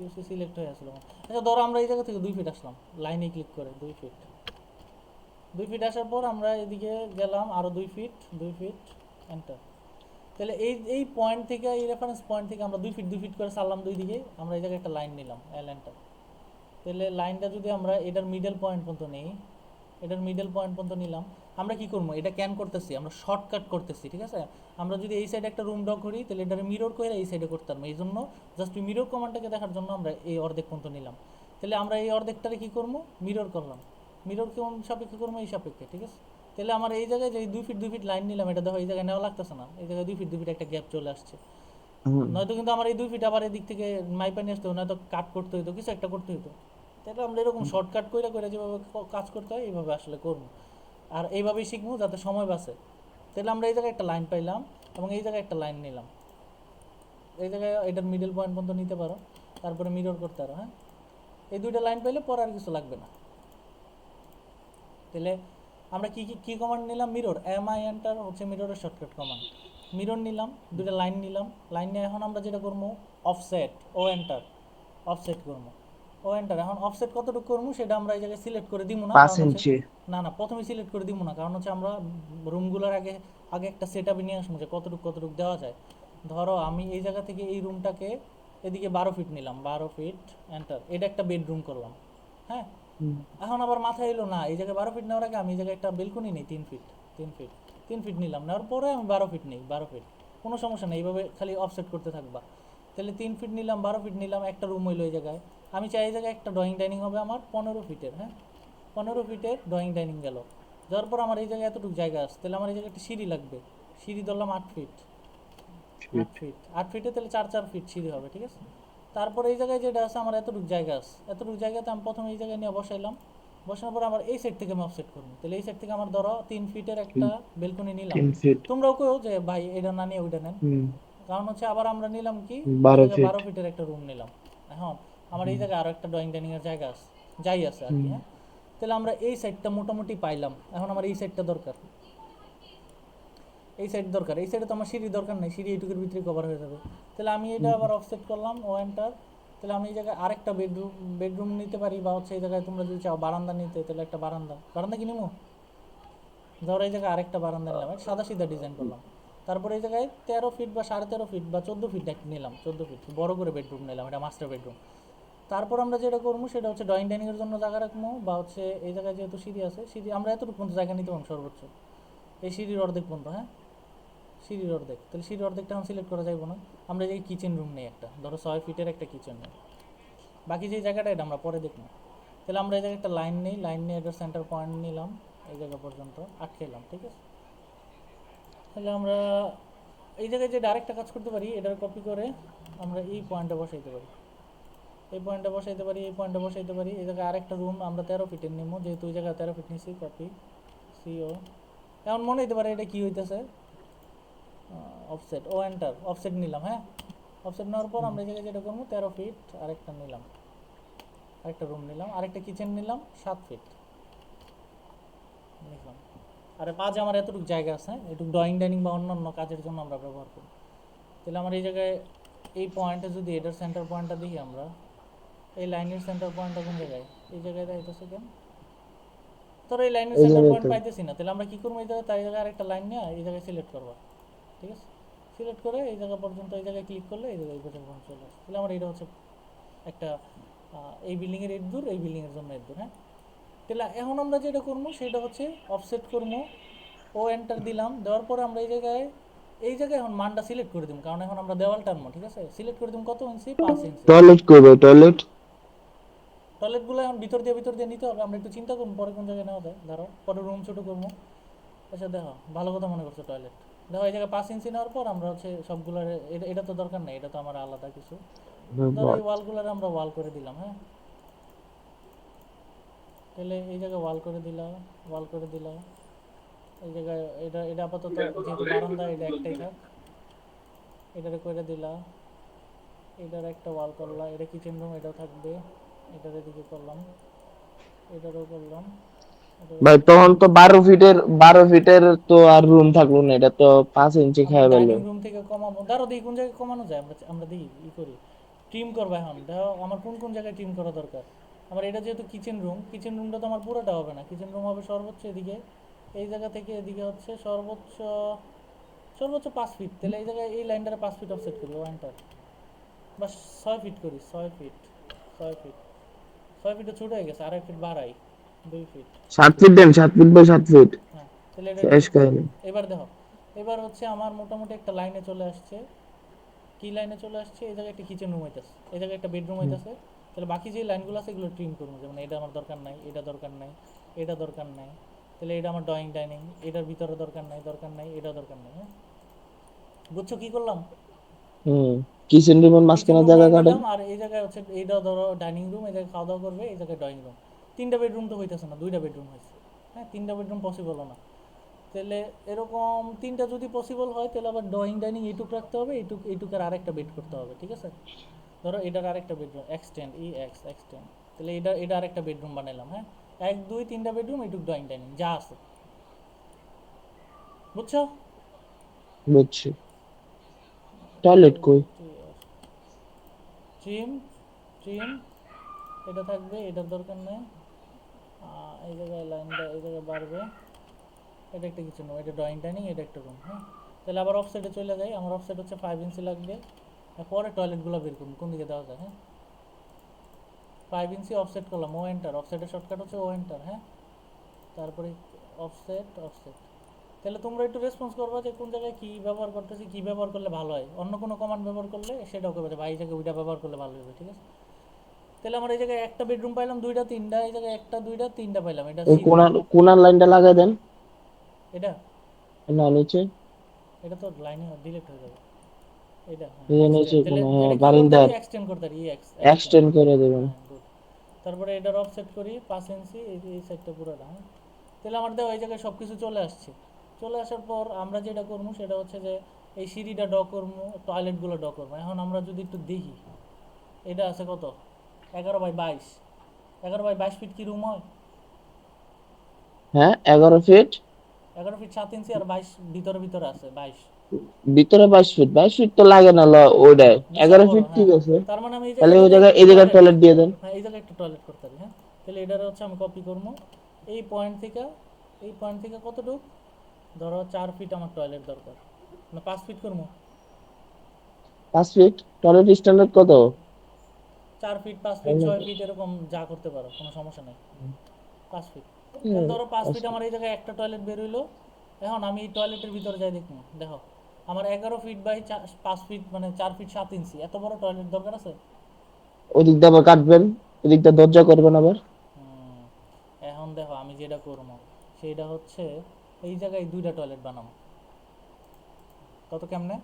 ইউসি সিলেক্ট হয়ে আসলো। আচ্ছা ধরো আমরা এই জায়গা থেকে 2 ফিট আসলাম, লাইনে ক্লিক করে 2 ফিট, 2 ফিট আসার পর আমরা এদিকে গেলাম আরও 2 ফিট, 2 ফিট এন্টার। তাহলে এই পয়েন্ট থেকে, এই রেফারেন্স পয়েন্ট থেকে আমরা 2 ফিট 2 ফিট করে সারলাম দুই দিকে, আমরা এই জায়গায় একটা লাইন নিলাম এন্টার। তাহলে লাইনটা যদি আমরা এটার মিডল পয়েন্ট পর্যন্ত নেই, এটার মিডল পয়েন্ট পর্যন্ত নিলাম, আমরা কি করবো, এটা ক্যান করতেছি, আমরা শর্টকাট করতেছি, ঠিক আছে। আমরা যদি এই সাইডে একটা রুম ড্র করি তাহলে এটার মিরর করে এই সাইডে করতে পারবো, এই জন্য জাস্ট মিরর কমান্ডটাকে দেখার জন্য আমরা এই অর্ধেক পর্যন্ত নিলাম। তাহলে আমরা এই অর্ধেকটারে কী করবো, মিরর করলাম, মিরর কেমন সাপেক্ষে করবো, এই সাপেক্ষে, ঠিক আছে। তাহলে আমার এই জায়গায় যে 2 ফিট 2 ফিট লাইন নিলাম, এটা দেখো এই জায়গায় নেওয়া লাগতেছে না, এই জায়গায় 2 ফিট 2 ফিট একটা গ্যাপ চলে আসছে। হুম। নয়তো কিন্তু আমার এই 2 ফিট আবার এদিক থেকে মাইপা নিয়ে আসতে হতো, নয়তো কাট করতে হতো, কিছু একটা করতে হতো। তাহলে আমরা এরকম শর্টকাট করে করে যেভাবে কাজ করতে হয় এইভাবে আসলে করবো, আর এইভাবেই শিখবো যাতে সময় বাঁচে। তাহলে আমরা এই জায়গায় একটা লাইন পাইলাম এবং এই জায়গায় একটা লাইন নিলাম, এই জায়গায় এটার মিডল পয়েন্ট পর্যন্ত নিতে পারো, তারপরে মিরর করতে পারো, হ্যাঁ। এই দুইটা লাইন পাইলে পরে আর কিছু লাগবে না। তাহলে আমরা কি কি কি কমান্ড নিলাম, মিরর, MI এন্টার হচ্ছে মিররের শর্টকাট কমান্ড। মিরর নিলাম, দুইটা লাইন নিলাম, লাইন নিয়ে এখন আমরা যেটা করবো অফসেট, ও এন্টার, অফসেট করবো, ও এন্টার। এখন অফসেট কতটুকু করবো সেটা আমরা এই জায়গায় সিলেক্ট করে দিব না, পাঁচ কারণ হচ্ছে ইঞ্চি না না প্রথমে সিলেক্ট করে দিব না, কারণ হচ্ছে আমরা রুমগুলোর আগে আগে একটা সেট আপে নিয়ে আসবো যে কতটুকু কতটুকু দেওয়া যায়। ধরো আমি এই জায়গা থেকে এই রুমটাকে এদিকে 12 ফিট নিলাম, 12 ফিট এন্টার, এটা একটা বেডরুম করলাম, হ্যাঁ। হুম। এখন আবার মাথায় এলো না এই জায়গায় 12 ফিট নেওয়ার আগে আমি এই জায়গায় একটা বেলকনি নেই 3 ফিট, 3 ফিট, 3 ফিট নিলাম, নেওয়ার পরে আমি 12 ফিট নেই, 12 ফিট, কোনো সমস্যা নেই, এইভাবে খালি অফসেট করতে থাকবা। তাহলে 3 ফিট নিলাম, 12 ফিট নিলাম, একটা রুম হইলো এই জায়গায়। আমি চাই এই জায়গায় একটা ড্রয়িং ডাইনিং হবে আমার 15 ফিটের, হ্যাঁ, 15 ফিটের ড্রয়িং ডাইনিং গেল। যাওয়ার পর আমার এই জায়গায় এতটুকু জায়গা আছে, তাহলে আমার এই জায়গায় একটা সিঁড়ি লাগবে, সিঁড়ি ধরলাম 8 ফিট, 8 ফিট, 8 ফিটে তাহলে 4 4 ফিট সিঁড়ি হবে, ঠিক আছে। তারপরে এই জায়গায় যেটা আছে আমার এতটুকু জায়গা আছে, এতটুকু জায়গাতে আমি প্রথমে এই জায়গায় নিয়ে বসাইলাম, বসানোর পর আমার এই সাইড থেকে আমি অফসেট করবো। তাহলে এই সাইড থেকে আমার ধরো 3 ফিটের একটা বেলকনি নিলাম। 3 ফিট। তোমরাও কেউ যে ভাই এটা না নিয়ে ওইটা নেন, হুম। কারণ হচ্ছে আবার আমরা নিলাম কি এই 12 জায়গায় ফিট 12 ফিটের একটা রুম নিলাম। এখন আমার এই জায়গায় আরো একটা ড্রয়িং ডাইনিং এর জায়গা আছে, যাই আছে আর কি। হ্যাঁ, তাহলে আমরা এই সাইডটা মোটামুটি পাইলাম। এখন আমার এই সাইডটা দরকার, এই সাইড দরকার। এই সাইডে তো আমার সিঁড়ি দরকার নেই, সিঁড়ি এইটুকুর ভিতরে কভার হয়ে যাবে। তাহলে আমি এটা আবার অফসেট করলাম, ও এন্টার। তাহলে আমি এই জায়গায় আরেকটা বেডরুম নিতে পারি, বা হচ্ছে এই জায়গায় তোমরা যদি চাও বারান্দা নিতে, তাহলে একটা বারান্দা কি নিবো? ধরো এই জায়গায় আরেকটা বারান্দা নিলাম, সাদা সিধা ডিজাইন করলাম। তারপরে এই জায়গায় 13 ফিট বা 13.5 ফিট বা 14 ফিট নিলাম, 14 ফিট বড় করে বেডরুম নিলাম, এটা মাস্টার বেডরুম। তারপর আমরা যেটা করবো সেটা হচ্ছে ড্রয়িং ডাইনিংয়ের জন্য জায়গা রাখবো, বা হচ্ছে এই জায়গায় যেহেতু সিঁড়ি আছে, সিঁড়ি আমরা এতটুকু পর্যন্ত জায়গা নিতে পারবো সর্বোচ্চ, এই সিঁড়ির অর্ধেক পর্যন্ত। হ্যাঁ, সিঁড়ির অর্ধেক, তাহলে সিঁড়ির অর্ধেকটা এখন সিলেক্ট করা যাবে না। আমরা যে কিচেন রুম নেই একটা, ধরো 6 ফিটের একটা কিচেন নেই, বাকি যে জায়গাটা এটা আমরা পরে দেখবো। তাহলে আমরা এই জায়গায় একটা লাইন নেই, লাইন নিয়ে এটার সেন্টার পয়েন্ট নিলাম, এই জায়গা পর্যন্ত আটকেলাম, ঠিক আছে। তাহলে আমরা এই জায়গায় যে ডাইরেক্টটা কাজ করতে পারি, এটার কপি করে আমরা এই পয়েন্টে বসাইতে পারি, এই পয়েন্টে বসাইতে পারি, এই পয়েন্টে বসাইতে পারি। এই জায়গায় আরেকটা রুম আমরা 13 ফিটের নিবো, যেহেতু ওই জায়গায় 13 ফিট নিছি, কপি সিও। এমন মনে হইতে পারে এটা কি হইতেছে, অফসেট, ও এন্টার, অফসেট নিলাম। হ্যাঁ, অফসেট নেওয়ার পর আমরা এই জায়গায় যেটা করবো 13 ফিট আরেকটা নিলাম, আরেকটা রুম নিলাম, আরেকটা কিচেন নিলাম 7 ফিট নিলাম। আর মাঝে আমার এতটুকু জায়গা আছে, এটুকু ড্রয়িং ডাইনিং বা অন্যান্য কাজের জন্য আমরা ব্যবহার করি। তাহলে আমার এই জায়গায় এই পয়েন্টে যদি এটার সেন্টার পয়েন্টটা দেখি, আমরা এই লাইনের সেন্টার পয়েন্টটা কোন জায়গায়, এই জায়গায় দেখাইতেছে কেন? তোর এই লাইনের এই সেন্টার জায়গায় পয়েন্ট তো পাইতেছি না, তাহলে আমরা কি করবো, এই জায়গায় তার এই জায়গায় আরেকটা লাইন নিয়ে এই জায়গায় সিলেক্ট করবো, ঠিক আছে। সিলেক্ট করে এই জায়গা পর্যন্ত, এই জায়গায় ক্লিক করলে এই জায়গায় এই পর্যন্ত চলে আসে। তাহলে আমার এটা হচ্ছে একটা এই বিল্ডিংয়ের এর দূর, এই বিল্ডিংয়ের জন্য এর দূর। হ্যাঁ, তাহলে এখন আমরা যেটা করবো সেটা হচ্ছে অফসেট করবো, ও এন্টার দিলাম। দেওয়ার পরে আমরা এই জায়গায় এখন মানটা সিলেক্ট করে দিব, কারণ এখন আমরা দেওয়াল টানবো, ঠিক আছে। সিলেক্ট করে দিব কত ইঞ্চি, 5 ইঞ্চি। টয়লেট করবে টয়লেট টয়লেটগুলো এখন ভিতর দিয়ে নিতে হবে, আমরা একটু চিন্তা করবো পরে কোন জায়গায় নেওয়া যায়। ধরো পরে রুম ছোটো করবো। আচ্ছা দেখো, ভালো কথা মনে করছো, টয়লেট দেখো এই জায়গায় 5 ইঞ্চি নেওয়ার পর আমরা হচ্ছে সবগুলোর, এটা তো দরকার নেই, এটা তো আমার আলাদা কিছু। ধরো এই ওয়ালগুলোর আমরা ওয়াল করে দিলাম। হ্যাঁ, তাহলে এই জায়গায় ওয়াল করে দিলাম। এই জায়গায় এটা আপাতত যেহেতু বারান্দা, এটা একটাই থাক, এটারে করে দিলা। এটার একটা ওয়াল করলাম, এটা কিচেন রুম, এটাও থাকবে। এটার এদিকে করলাম, এটারও করলাম, এটারও ভাই, করলাম। তখন তো 12 ফিটের তো আর রুম থাকলো না, এটা তো 5 ইঞ্চি আমরা খেয়ে ফেললো। ডাইনিং রুম থেকে কমাবো, ধরো দেখি কোন জায়গায় কমানো যায়, আমরা দেখি করি। ট্রিম করবো এখন, দেখো আমার কোন কোন জায়গায় ট্রিম করা দরকার। আমার এটা যেহেতু কিচেন রুমটা তো আমার পুরোটা হবে না, কিচেন রুম হবে সর্বোচ্চ এদিকে, এই জায়গা থেকে এদিকে হচ্ছে সর্বোচ্চ সর্বোচ্চ 5 ফিট। তাহলে এই জায়গায় এই লাইনটারে 5 ফিট অফসেট করি, ও এন্টার। বা 6 ফিট করি, 6 ফিট, 6 ফিট, 6 ফিটে ছোট হয়ে গেছে, 1.5 ফিট বাড়াই, 2 ফিট। 7 ফিট দেন, 7 ফিট বাই 7 ফিট। হ্যাঁ, তাহলে এটা শেষ ঠিক আছে। কাহিনী। এবার দেখো, এবার হচ্ছে আমার মোটামুটি একটা লাইনে চলে আসছে। কি লাইনে চলে আসছে, এই জায়গায় একটা কিচেন রুম হইতেছে, এই জায়গায় একটা বেডরুম হইতেছে। তাহলে বাকি যে লাইনগুলো আছে এগুলো ট্রিম করবো, যেমন এটা আমার দরকার নাই, এটা দরকার নাই, এটা দরকার নাই। তাহলে এটা আমার ড্রয়িং ডাইনিং, এটার ভিতরে দরকার নাই, এটা দরকার নাই। হ্যাঁ, বুঝছো কি করলাম? হুম কিচেন রুমের কিচেন মাঝখানে জায়গা রুমটারে কাটেন। নিলাম, আর এই জায়গায় হচ্ছে এইটা ধরো ডাইনিং রুম, এই জায়গায় খাওয়া দাওয়া করবে, এই জায়গায় ড্রয়িং রুম। 3টা বেডরুম তো হইতেছে না, 2টা বেডরুম হয়েছে। হ্যাঁ, 3টা বেডরুম পসিবল না। তাহলে এরকম 3টা যদি পসিবল হয়, তাহলে আবার ড্রয়িং ডাইনিং এইটুক রাখতে হবে, এইটুকের আরেকটা বেড করতে হবে, ঠিক আছে। ধরো এটার আরেকটা বেডরুম এক্সটেন্ড, এক্সটেন্ড। তাহলে এটা আরেকটা বেডরুম বানাইলাম। হ্যাঁ, 1 2 3টা বেডরুম, এইটুক ড্রয়িং ডাইনিং যা আছে, বুঝছো? বুঝছি। টয়লেট কই? ট্রিম, ট্রিম, এটা থাকবে, এটার দরকার নেই। এই জায়গায় লাইনটা এই জায়গায় বাড়বে। এটা একটা কিচেন রুম, এটা ড্রয়িং ডাইনিং, এটা একটা রুম। হ্যাঁ, তাহলে আবার অফসেটে চলে যাই। আমার অফসেট হচ্ছে 5 ইঞ্চি লাগবে। পরে টয়লেটগুলো বের করুন কোন দিকে দেওয়া যায়। হ্যাঁ, 5 ইঞ্চি অফসেট করলাম, ও এন্টার। অফসেটের শর্টকাট হচ্ছে ও এন্টার। হ্যাঁ, তারপরে অফসেট। তাহলে তোমরা একটু রেসপন্স করবা যে কোন জায়গায় কী ব্যবহার করতেছি, কী ব্যবহার করলে ভালো হয়। অন্য কোনো কমান্ড ব্যবহার করলে সেটাও করবে, বা এই জায়গায় ওইটা ব্যবহার করলে ভালো হবে, ঠিক আছে। তাহলে আমার এই জায়গায় একটা বেডরুম পাইলাম, 2টা 3টা, এই জায়গায় 1টা 2টা 3টা পাইলাম, এটা ওই সিঁড়ি। কোনার লাইনটা লাগাই দেন। এটা না, নিচে। এটা তো লাইনে ডিলেট হয়ে যাবে। এটা হ্যাঁ, এই যে নিচে এক্সটেন্ড। তাহলে কোনো, হ্যাঁ, এটা কি করতে পারি, বারিন্দার এক্সটেন্ড করতে পারি, এক্সটেন্ড। এক্সটেন্ড করে দেবেন। হ্যাঁ, গুড। তারপরে এটার অফসেট করি 5 ইঞ্চি, এই সাইডটা পুরোটা। হ্যাঁ, তাহলে আমার দেখো এই জায়গায় সব কিছু চলে আসছে। চলে আসার পর আমরা যেটা করবো সেটা হচ্ছে যে এই সিঁড়িটা ড করবো, টয়লেটগুলো ড করবো। এখন আমরা যদি একটু দেখি, এটা আছে কত, 11 বাই 22। 11 বাই 22 ফিট কি রুম হয়? হ্যাঁ, 11 ফিট। 11 ফিট 7 ইঞ্চি, আর 22 ভিতরে ভিতরে আছে 22। ভিতরে 22 ফিট, 22 ফিট তো লাগে না ওইটাই। বিশাল এগারো বড়, ফিট ঠিক হ্যাঁ। আছে। তার মানে আমি তাহলে এই ওই জায়গায় জায়গায়, একটু এই জায়গায় টয়লেট, টয়লেট দিয়ে দেন। হ্যাঁ এই জায়গায় একটু টয়লেট করতে পারি, হ্যাঁ। তাহলে এটারে হচ্ছে আমি কপি করবো, এই পয়েন্ট থেকে, এই পয়েন্ট থেকে কতটুকু, ধরো 4 ফিট আমার টয়লেট দরকার, না 5 ফিট করবো। 5 ফিট টয়লেট স্ট্যান্ডার্ড কত? 4 ফিট, 5 ফিট, 6 ফিট, এরকম যা করতে পারো, কোনো সমস্যা নেই। 5 ফিট, তাহলে ধরো 5 ফিট আমার এই জায়গায় একটা টয়লেট বের হইলো। এখন আমি এই টয়লেটের ভিতরে যাই দেখবো, দেখো আমার 11 ফিট বাই 5 ফিট, মানে 4 ফিট 7 ইঞ্চি, এত বড় টয়লেট দরকার আছে? ওই দিক দিয়ে আবার কাটবেন, ওই দিক দিয়ে দরজা করবেন আবার। হুম, এখন দেখো আমি যেটা করবো সেইটা হচ্ছে, এই জায়গায় 2টা টয়লেট বানাবো। কত কেমনে?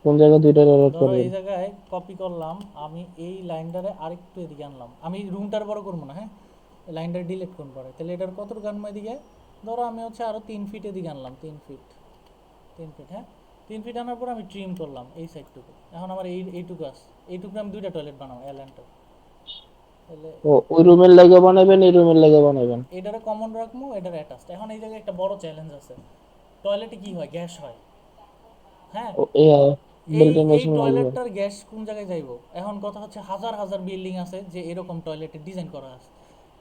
কোন জায়গায় দুইটা টয়লেট ধরো করবেন? এই জায়গায় কপি করলাম, আমি এই লাইনটারে আরেকটু এদিকে আনলাম, আমি রুমটার বড় করবো না, হ্যাঁ। লাইনটা ডিলিট করুন পরে, তাহলে এটার কতটুকু আনবো এদিকে, ধরো আমি হচ্ছে আরও 3 ফিট এদিকে আনলাম, 3 ফিট, 3 ফিট, হ্যাঁ। 3 ফিট আনার পর আমি ট্রিম করলাম এই সাইডটুকু। এখন আমার এইটুকু আছে, এইটুকু আমি 2টা টয়লেট বানাবো এলান্টার। তাহলে ও, ওই রুমের লাগে বানাবেন, এই রুমের লাগে বানাবেন? এটারে কমন রাখবো, এটার অ্যাটাচড। এখন এই জায়গায় একটা বড় চ্যালেঞ্জ আছে, টয়লেটে কি হয়, গ্যাস হয়, হ্যাঁ। ও, এই এই বিল্ডিং এর এই সময় লাগবে। টয়লেটটার গ্যাস কোন জায়গায় যাইবো? এখন কথা হচ্ছে হাজার হাজার বিল্ডিং আছে যে এরকম টয়লেটের ডিজাইন করা আছে।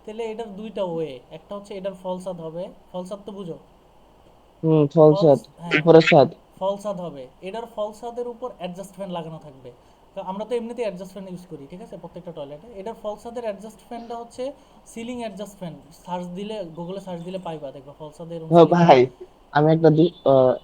তাহলে এটার দুইটা ওয়ে, একটা হচ্ছে এটার ফলসাদ হবে, ফলসাদ তো বুঝো, ফল ফলস, ছাদ, হ্যাঁ, উপরের ছাদ। ফলসাদ হবে, এটার ফলসাদের উপর অ্যাডজাস্ট ফ্যান লাগানো থাকবে। তো আমরা তো এমনিতেই অ্যাডজাস্ট ফ্যান ইউজ করি, ঠিক আছে, প্রত্যেকটা টয়লেটে। এটার ফলসাদের অ্যাডজাস্ট ফ্যানটা হচ্ছে সিলিং অ্যাডজাস্ট ফ্যান। সার্চ দিলে, গুগলে সার্চ দিলে পাইবা, দেখবা ফলসাদের এরকম ও সিলিং ফ্যান। ভাই, আমি একটা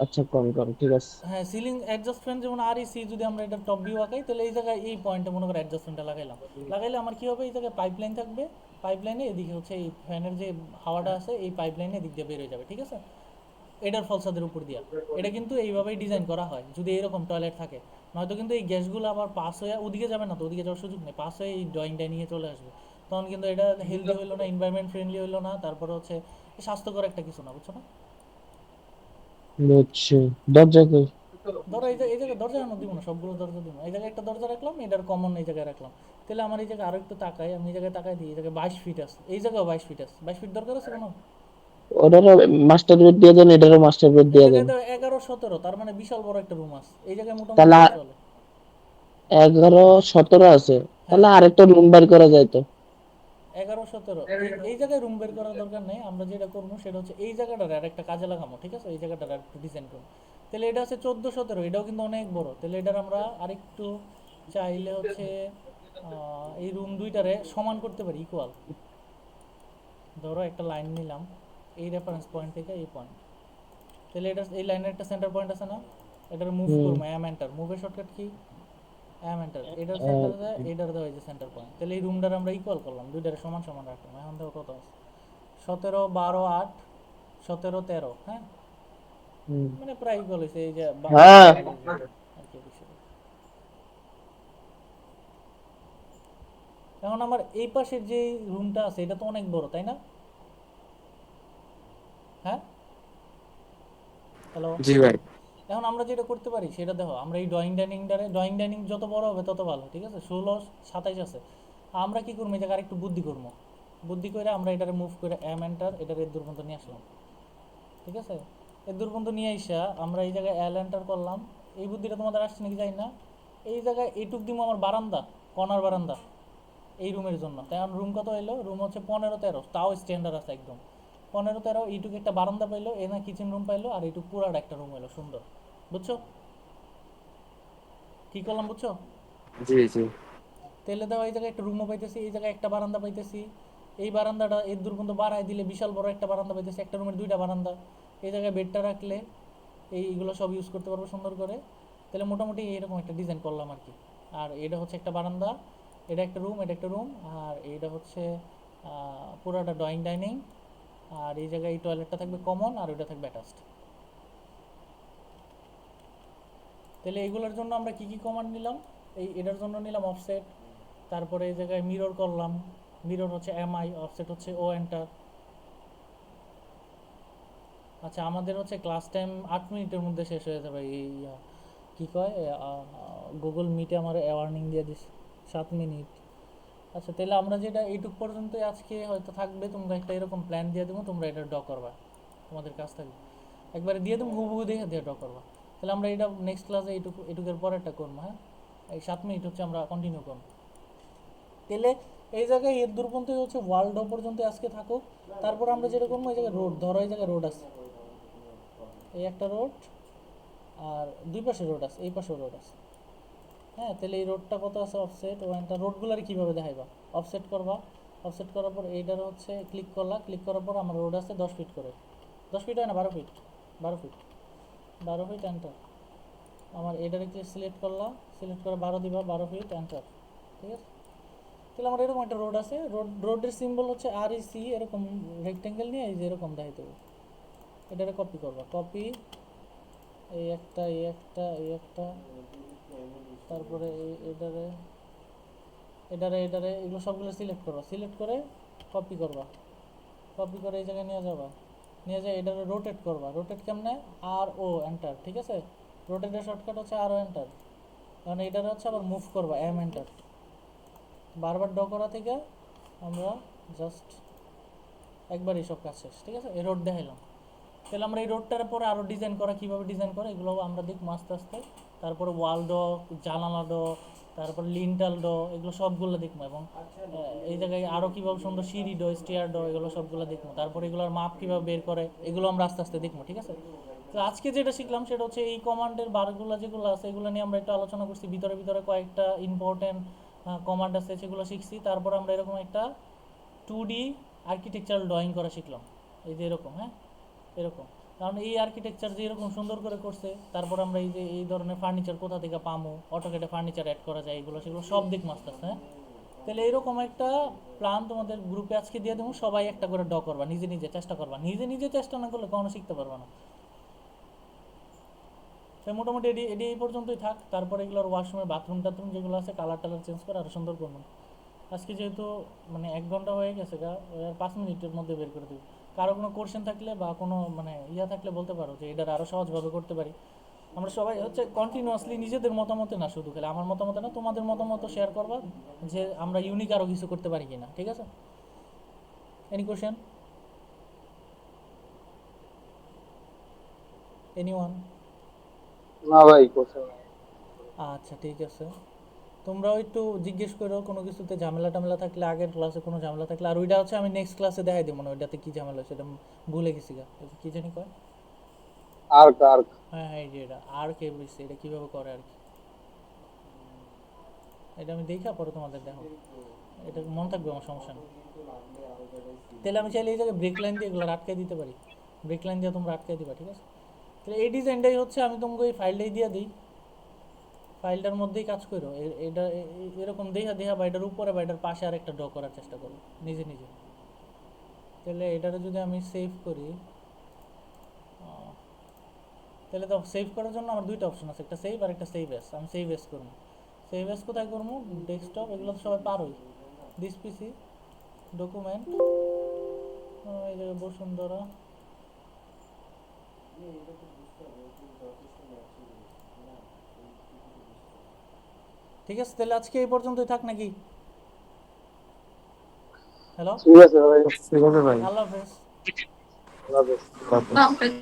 আচ্ছা, কোন কোন ঠিক আছে। হ্যাঁ, সিলিং অ্যাডজাস্ট ফ্যান, যেমন আর সি, যদি আমরা এটা টপ ভিউ আঁকাই, তাহলে এই জায়গায় এই পয়েন্টে মনে করে অ্যাডজাস্ট ফ্যানটা লাগাইলাম। লাগাইলে আমার কি হবে, এই জায়গায় পাইপলাইন থাকবে, পাইপলাইনে এদিকে হচ্ছে এই ফ্যানের যে হাওয়াটা আছে, এই পাইপলাইনে এদিক দিয়ে বের হয়ে যাবে, ঠিক আছে, এটার ফলসাদের উপর দিয়া। এটা কিন্তু এইভাবেই ডিজাইন করা হয় যদি এরকম টয়লেট থাকে। নয়তো কিন্তু এই গ্যাসগুলো আবার পাস হয়ে ওদিকে যাবে না, তো ওদিকে যাওয়ার সুযোগ নেই, পাস হয়ে এই ড্রয়িং ডাইনিংয়ে চলে আসবে। তখন কিন্তু এটা হেলদি হইলো না, এনভায়রনমেন্ট ফ্রেন্ডলি হইলো না, তারপরে হচ্ছে স্বাস্থ্যকর একটা কিছু না, বুঝছো না? বুঝছি। দরজা কই? ধরো এই জায়গায় দরজা কেন দিব না, সবগুলো দরজা দিব না, এই জায়গায় একটা দরজা রাখলাম, এটার কমন এই জায়গায় রাখলাম। তাহলে আমার এই জায়গায় আরো একটু তাকাই, আমি এই জায়গায় তাকাই দিই, এই জায়গায় 22 ফিট আছে, এই জায়গায় 22 ফিট আছে, 22 ফিট দরকার আছে কোনো? ওটারও মাস্টার বেড দিয়ে দেন, এটারও মাস্টার বেড এই দিয়ে দেন। জায়গায় তো 11 17, তার মানে বিশাল বড় একটা রুম আছে এই জায়গায়, মোটামুটি তাহলে হলে চলে। 11 17 আছে, হ্যাঁ, তাহলে আরেকটা রুম বের করা যায় তো। 11 17, এই জায়গায় রুম বের করার দরকার নেই, আমরা যেটা করবো সেটা হচ্ছে এই জায়গাটার আর একটা কাজে লাগাবো, ঠিক আছে, এই জায়গাটার আর একটু ডিজাইন করবো। তাহলে এটা আছে 14 17, এটাও কিন্তু অনেক বড়, তাহলে এটার আমরা আরেকটু চাইলে হচ্ছে এই রুম দুইটারে সমান করতে পারি, ইকুয়াল। ধরো একটা লাইন নিলাম, এই রেফারেন্স পয়েন্ট থেকে এই পয়েন্ট, তাহলে এটা এই লাইনের একটা সেন্টার পয়েন্ট আছে না, এটার মুভ হুম। করবো, M enter, মুভের shortcut key, M enter, এটার সেন্টার দেয়, এটার দেওয়া হয়েছে সেন্টার পয়েন্ট। তাহলে এই রুমটার আমরা ইকুয়াল করলাম, দুইটারে সমান সমান রাখলাম। এখন দেখো কত আছে, 17 12 8, 17 13, হ্যাঁ, হুম। মানে প্রায় ইকুয়াল হয়েছে, এই যে হ্যাঁ। এই যে আর কি বিষয়। এখন আমার এই পাশের যে রুমটা আছে এটা তো অনেক বড়, তাই না? হ্যাঁ, হ্যালো। জি ভাই। এখন আমরা যেটা করতে পারি সেটা দেখো, আমরা এই ড্রয়িং ডাইনিং যত বড় হবে তত ভালো, ঠিক আছে, 16 27 আছে। আমরা কি করবো, এই জায়গায় একটু বুদ্ধি করবো, বুদ্ধি করে আমরা এটারে মুভ করে এম এন্টার, এটার এর দূর পর্যন্ত নিয়ে আসলাম, ঠিক আছে। এর দূর পর্যন্ত নিয়ে আইসা আমরা এই জায়গায় এল এন্টার করলাম। এই বুদ্ধিটা তোমাদের আসছে নাকি জানি না। এই জায়গায় এইটুক দিব আমার বারান্দা, কর্নার বারান্দা, এই রুমের জন্য। তাই এখন রুম কত এলো, রুম হচ্ছে 15 13, তাও স্ট্যান্ডার্ড আছে একদম। 15 13, এইটুকু একটা বারান্দা পাইলো, এ না কিচেন রুম পাইলো, আর এইটুকু পুরাটা একটা রুম এলো সুন্দর, বুঝছো কি করলাম, বুঝছো? জি জি। তেলে দেওয়া, এই জায়গায় একটা রুমও পাইতেছি, এই জায়গায় একটা বারান্দা পাইতেছি, এই বারান্দাটা এর দূর পর্যন্ত বাড়াই দিলে বিশাল বড় একটা বারান্দা পাইতেছি, একটা রুমের 2টা বারান্দা। এই জায়গায় বেডটা রাখলে এইগুলো সব ইউজ করতে পারবো সুন্দর করে। তাহলে মোটামুটি এরকম একটা ডিজাইন করলাম আর কি। আর এটা হচ্ছে একটা বারান্দা, এটা একটা রুম, এটা একটা রুম, আর এইটা হচ্ছে পুরোটা ড্রয়িং ডাইনিং। আর এই জায়গায় এই টয়লেটটা থাকবে কমন, আর ওইটা থাকবে অ্যাটাচড। তাহলে এইগুলোর জন্য আমরা কি কি কমান্ড নিলাম, এটার জন্য নিলাম অফসেট, তারপরে এই জায়গায় মিরর করলাম, মিরর হচ্ছে এমআই, অফসেট হচ্ছে ও এন্টার। আচ্ছা আমাদের হচ্ছে ক্লাস টাইম 8 মিনিটের মধ্যে শেষ হয়ে যাবে এই কি কয় গুগল মিটে আমার ওয়ার্নিং দিয়ে দিস 7 মিনিট। আচ্ছা তাহলে আমরা যেটা এইটুক পর্যন্তই আজকে হয়তো থাকবে, তোমরা একটা এরকম প্ল্যান দিয়ে দেবো, তোমরা এটা ড্র করবা, তোমাদের কাজ থাকবে একবারে দিয়ে দেবো হুবহু দেখে দিয়ে ড্র করবা। তাহলে আমরা এটা নেক্সট ক্লাসে এইটুকের পরেরটা করবো, হ্যাঁ এই 7 মিনিট হচ্ছে আমরা কন্টিনিউ করবো। তাহলে এই জায়গায় এর দূর পর্যন্ত হচ্ছে ওয়ার্ল্ড পর্যন্ত আজকে থাকুক। তারপর আমরা যেটা করবো এই জায়গায় রোড, ধরো এই জায়গায় রোড আছে, এই একটা রোড আর দুই পাশে রোড আছে, এই পাশেও রোড আছে, হ্যাঁ তাহলে এই রোডটা কত আছে অফসেট, ওয়ানটা রোডগুলার কীভাবে দেখাইবা, অফসেট করবা, অফসেট করার পর এইটার হচ্ছে ক্লিক করলা, ক্লিক করার পর আমার রোড আছে 10 ফিট করে, 10 ফিট হয় না 12 ফিট, 12 ফিট, 12 ফিট এন্টার। আমার এটারে সিলেক্ট করলা, সিলেক্ট করে 12 দিবা, 12 ফিট এন্টার, ঠিক আছে। তাহলে আমার এরকম একটা রোড আছে, রোডের সিম্বল হচ্ছে আর ই সি, এরকম রেক্টেঙ্গেল নিয়ে এই যে এরকম দেখাইতে হবে। এটারে কপি করবা, কপি এই একটা এই একটা এই একটা, তারপরে এটারে এটারে এটারে এগুলো সবগুলো সিলেক্ট করবা, সিলেক্ট করে কপি করবা, কপি করে এই জায়গায় নিয়ে যাবা, নিয়ে যায় এটারে রোটেট করবা, রোটেট কেমনে আর ও এন্টার, ঠিক আছে। রোটেটের শর্টকাট হচ্ছে আর ও এন্টার, কারণ এটারে হচ্ছে আবার মুভ করবা এম এন্টার, বারবার ড করা থেকে আমরা জাস্ট একবারই সব কাজ শেষ, ঠিক আছে। এই রোড দেখাইলাম। তাহলে আমরা এই রোডটার পরে আরও ডিজাইন করা, কীভাবে ডিজাইন করে এগুলো আমরা দেখবো আস্তে আস্তে। তারপরে ওয়াল ড, জানালা ড, তারপর লিন্টাল ড, এগুলো সবগুলো দেখবো। এবং এই জায়গায় আরও কীভাবে সুন্দর সিঁড়ি ড, স্টেয়ার ড, এগুলো সবগুলো দেখবো। তারপরে এগুলোর মাপ কীভাবে বের করে এগুলো আমরা আস্তে আস্তে দেখবো, ঠিক আছে। তো আজকে যেটা শিখলাম সেটা হচ্ছে এই কমান্ডের বারগুলো যেগুলো আছে এগুলো নিয়ে আমরা একটু আলোচনা করছি, ভিতরে ভিতরে কয়েকটা ইম্পর্টেন্ট কমান্ড আছে সেগুলো শিখছি। তারপর আমরা এরকম একটা 2D আর্কিটেকচারাল ড্রয়িং করা শিখলাম, এই যে এরকম, হ্যাঁ এরকম। কারণ এই আর্কিটেকচার যে এরকম সুন্দর করে করছে, তারপর আমরা এই যে এই ধরনের ফার্নিচার কোথা থেকে পামো, অটোকেটে ফার্নিচার অ্যাড করা যায়, এগুলো সেগুলো সব দিক মাস্ত আছে, হ্যাঁ। তাহলে এরকম একটা প্ল্যান তোমাদের গ্রুপে আজকে দিয়ে দেবো, সবাই একটা করে ড করবা, নিজে নিজে চেষ্টা করবা, নিজে নিজে চেষ্টা না করলে কখনো শিখতে পারবা না। তাই মোটামুটি এডি এডি এই পর্যন্তই থাক। তারপরে এগুলোর ওয়াশরুমের বাথরুম টাথরুম যেগুলো আছে কালার টালার চেঞ্জ করে আরও সুন্দর করবো। আজকে যেহেতু মানে 1 ঘন্টা হয়ে গেছে গা, আর 5 মিনিটের মধ্যে বের করে দেবো। কারো কোনো কোশ্চেন থাকলে বা কোনো মানে ইয়া থাকলে বলতে পারো যে এটার আরও সহজভাবে করতে পারি। আমরা সবাই হচ্ছে কন্টিনিউয়াসলি নিজেদের মতামতে না, শুধু খালি আমার মতামতে না, তোমাদের মতামত শেয়ার করবা যে আমরা ইউনিক আরও কিছু করতে পারি কিনা, ঠিক আছে। Any question, anyone? না ভাই, কোথাও নাই। আচ্ছা ঠিক আছে, তোমরাও একটু জিজ্ঞেস করো কোনো কিছুতে ঝামেলা টামেলা থাকলে, আগের ক্লাসে কোনো ঝামেলা থাকলে। আর ওইটা হচ্ছে আমি নেক্সট ক্লাসে দেখাই দেবো না, ওইটাতে কী ঝামেলা সেটা ভুলে গেছি গা, ওই যে কী জানি কয়। Arc arc. হ্যাঁ হ্যাঁ এই যে এটা আর কে বলছে, এটা কীভাবে করে আর কি, এটা আমি দেখা পরে তোমাদের দেখো, এটা মনে থাকবে আমার, সমস্যা নেই। তাহলে আমি চাইলে এই জায়গায় ব্রেক লাইন দিয়ে এগুলো আটকে দিতে পারি, ব্রেক লাইন দিয়ে তোমরা আটকে দিবা, ঠিক আছে। তাহলে এই ডিজাইনটাই হচ্ছে আমি তোমাকে এই ফাইলটাই দিয়ে দিই, ফাইলটার মধ্যেই কাজ করো। এটা এরকম দেখা দেখা বা এটার উপরে বা এটার পাশে আর একটা ড্র করার চেষ্টা করো নিজে নিজে। তাহলে এটারে যদি আমি সেভ করি, তাহলে তো সেভ করার জন্য আমার দুইটা অপশন আছে, একটা সেভ আর একটা সেভ এস। আমি সেভ এস করবো। সেভ এস কোথায় করবো, ডেস্কটপ, এগুলো তো সবাই পারোই। দিস পিসি, ডকুমেন্ট, এই জায়গায় বসুন্ধরা, ঠিক আছে। তাহলে আজকে এই পর্যন্তই থাক নাকি? হ্যালো, ঠিক আছে ভাই। ঠিক আছে ভাই। আল্লাহ হাফেজ। আল্লাহ হাফেজ। আল্লাহ হাফেজ।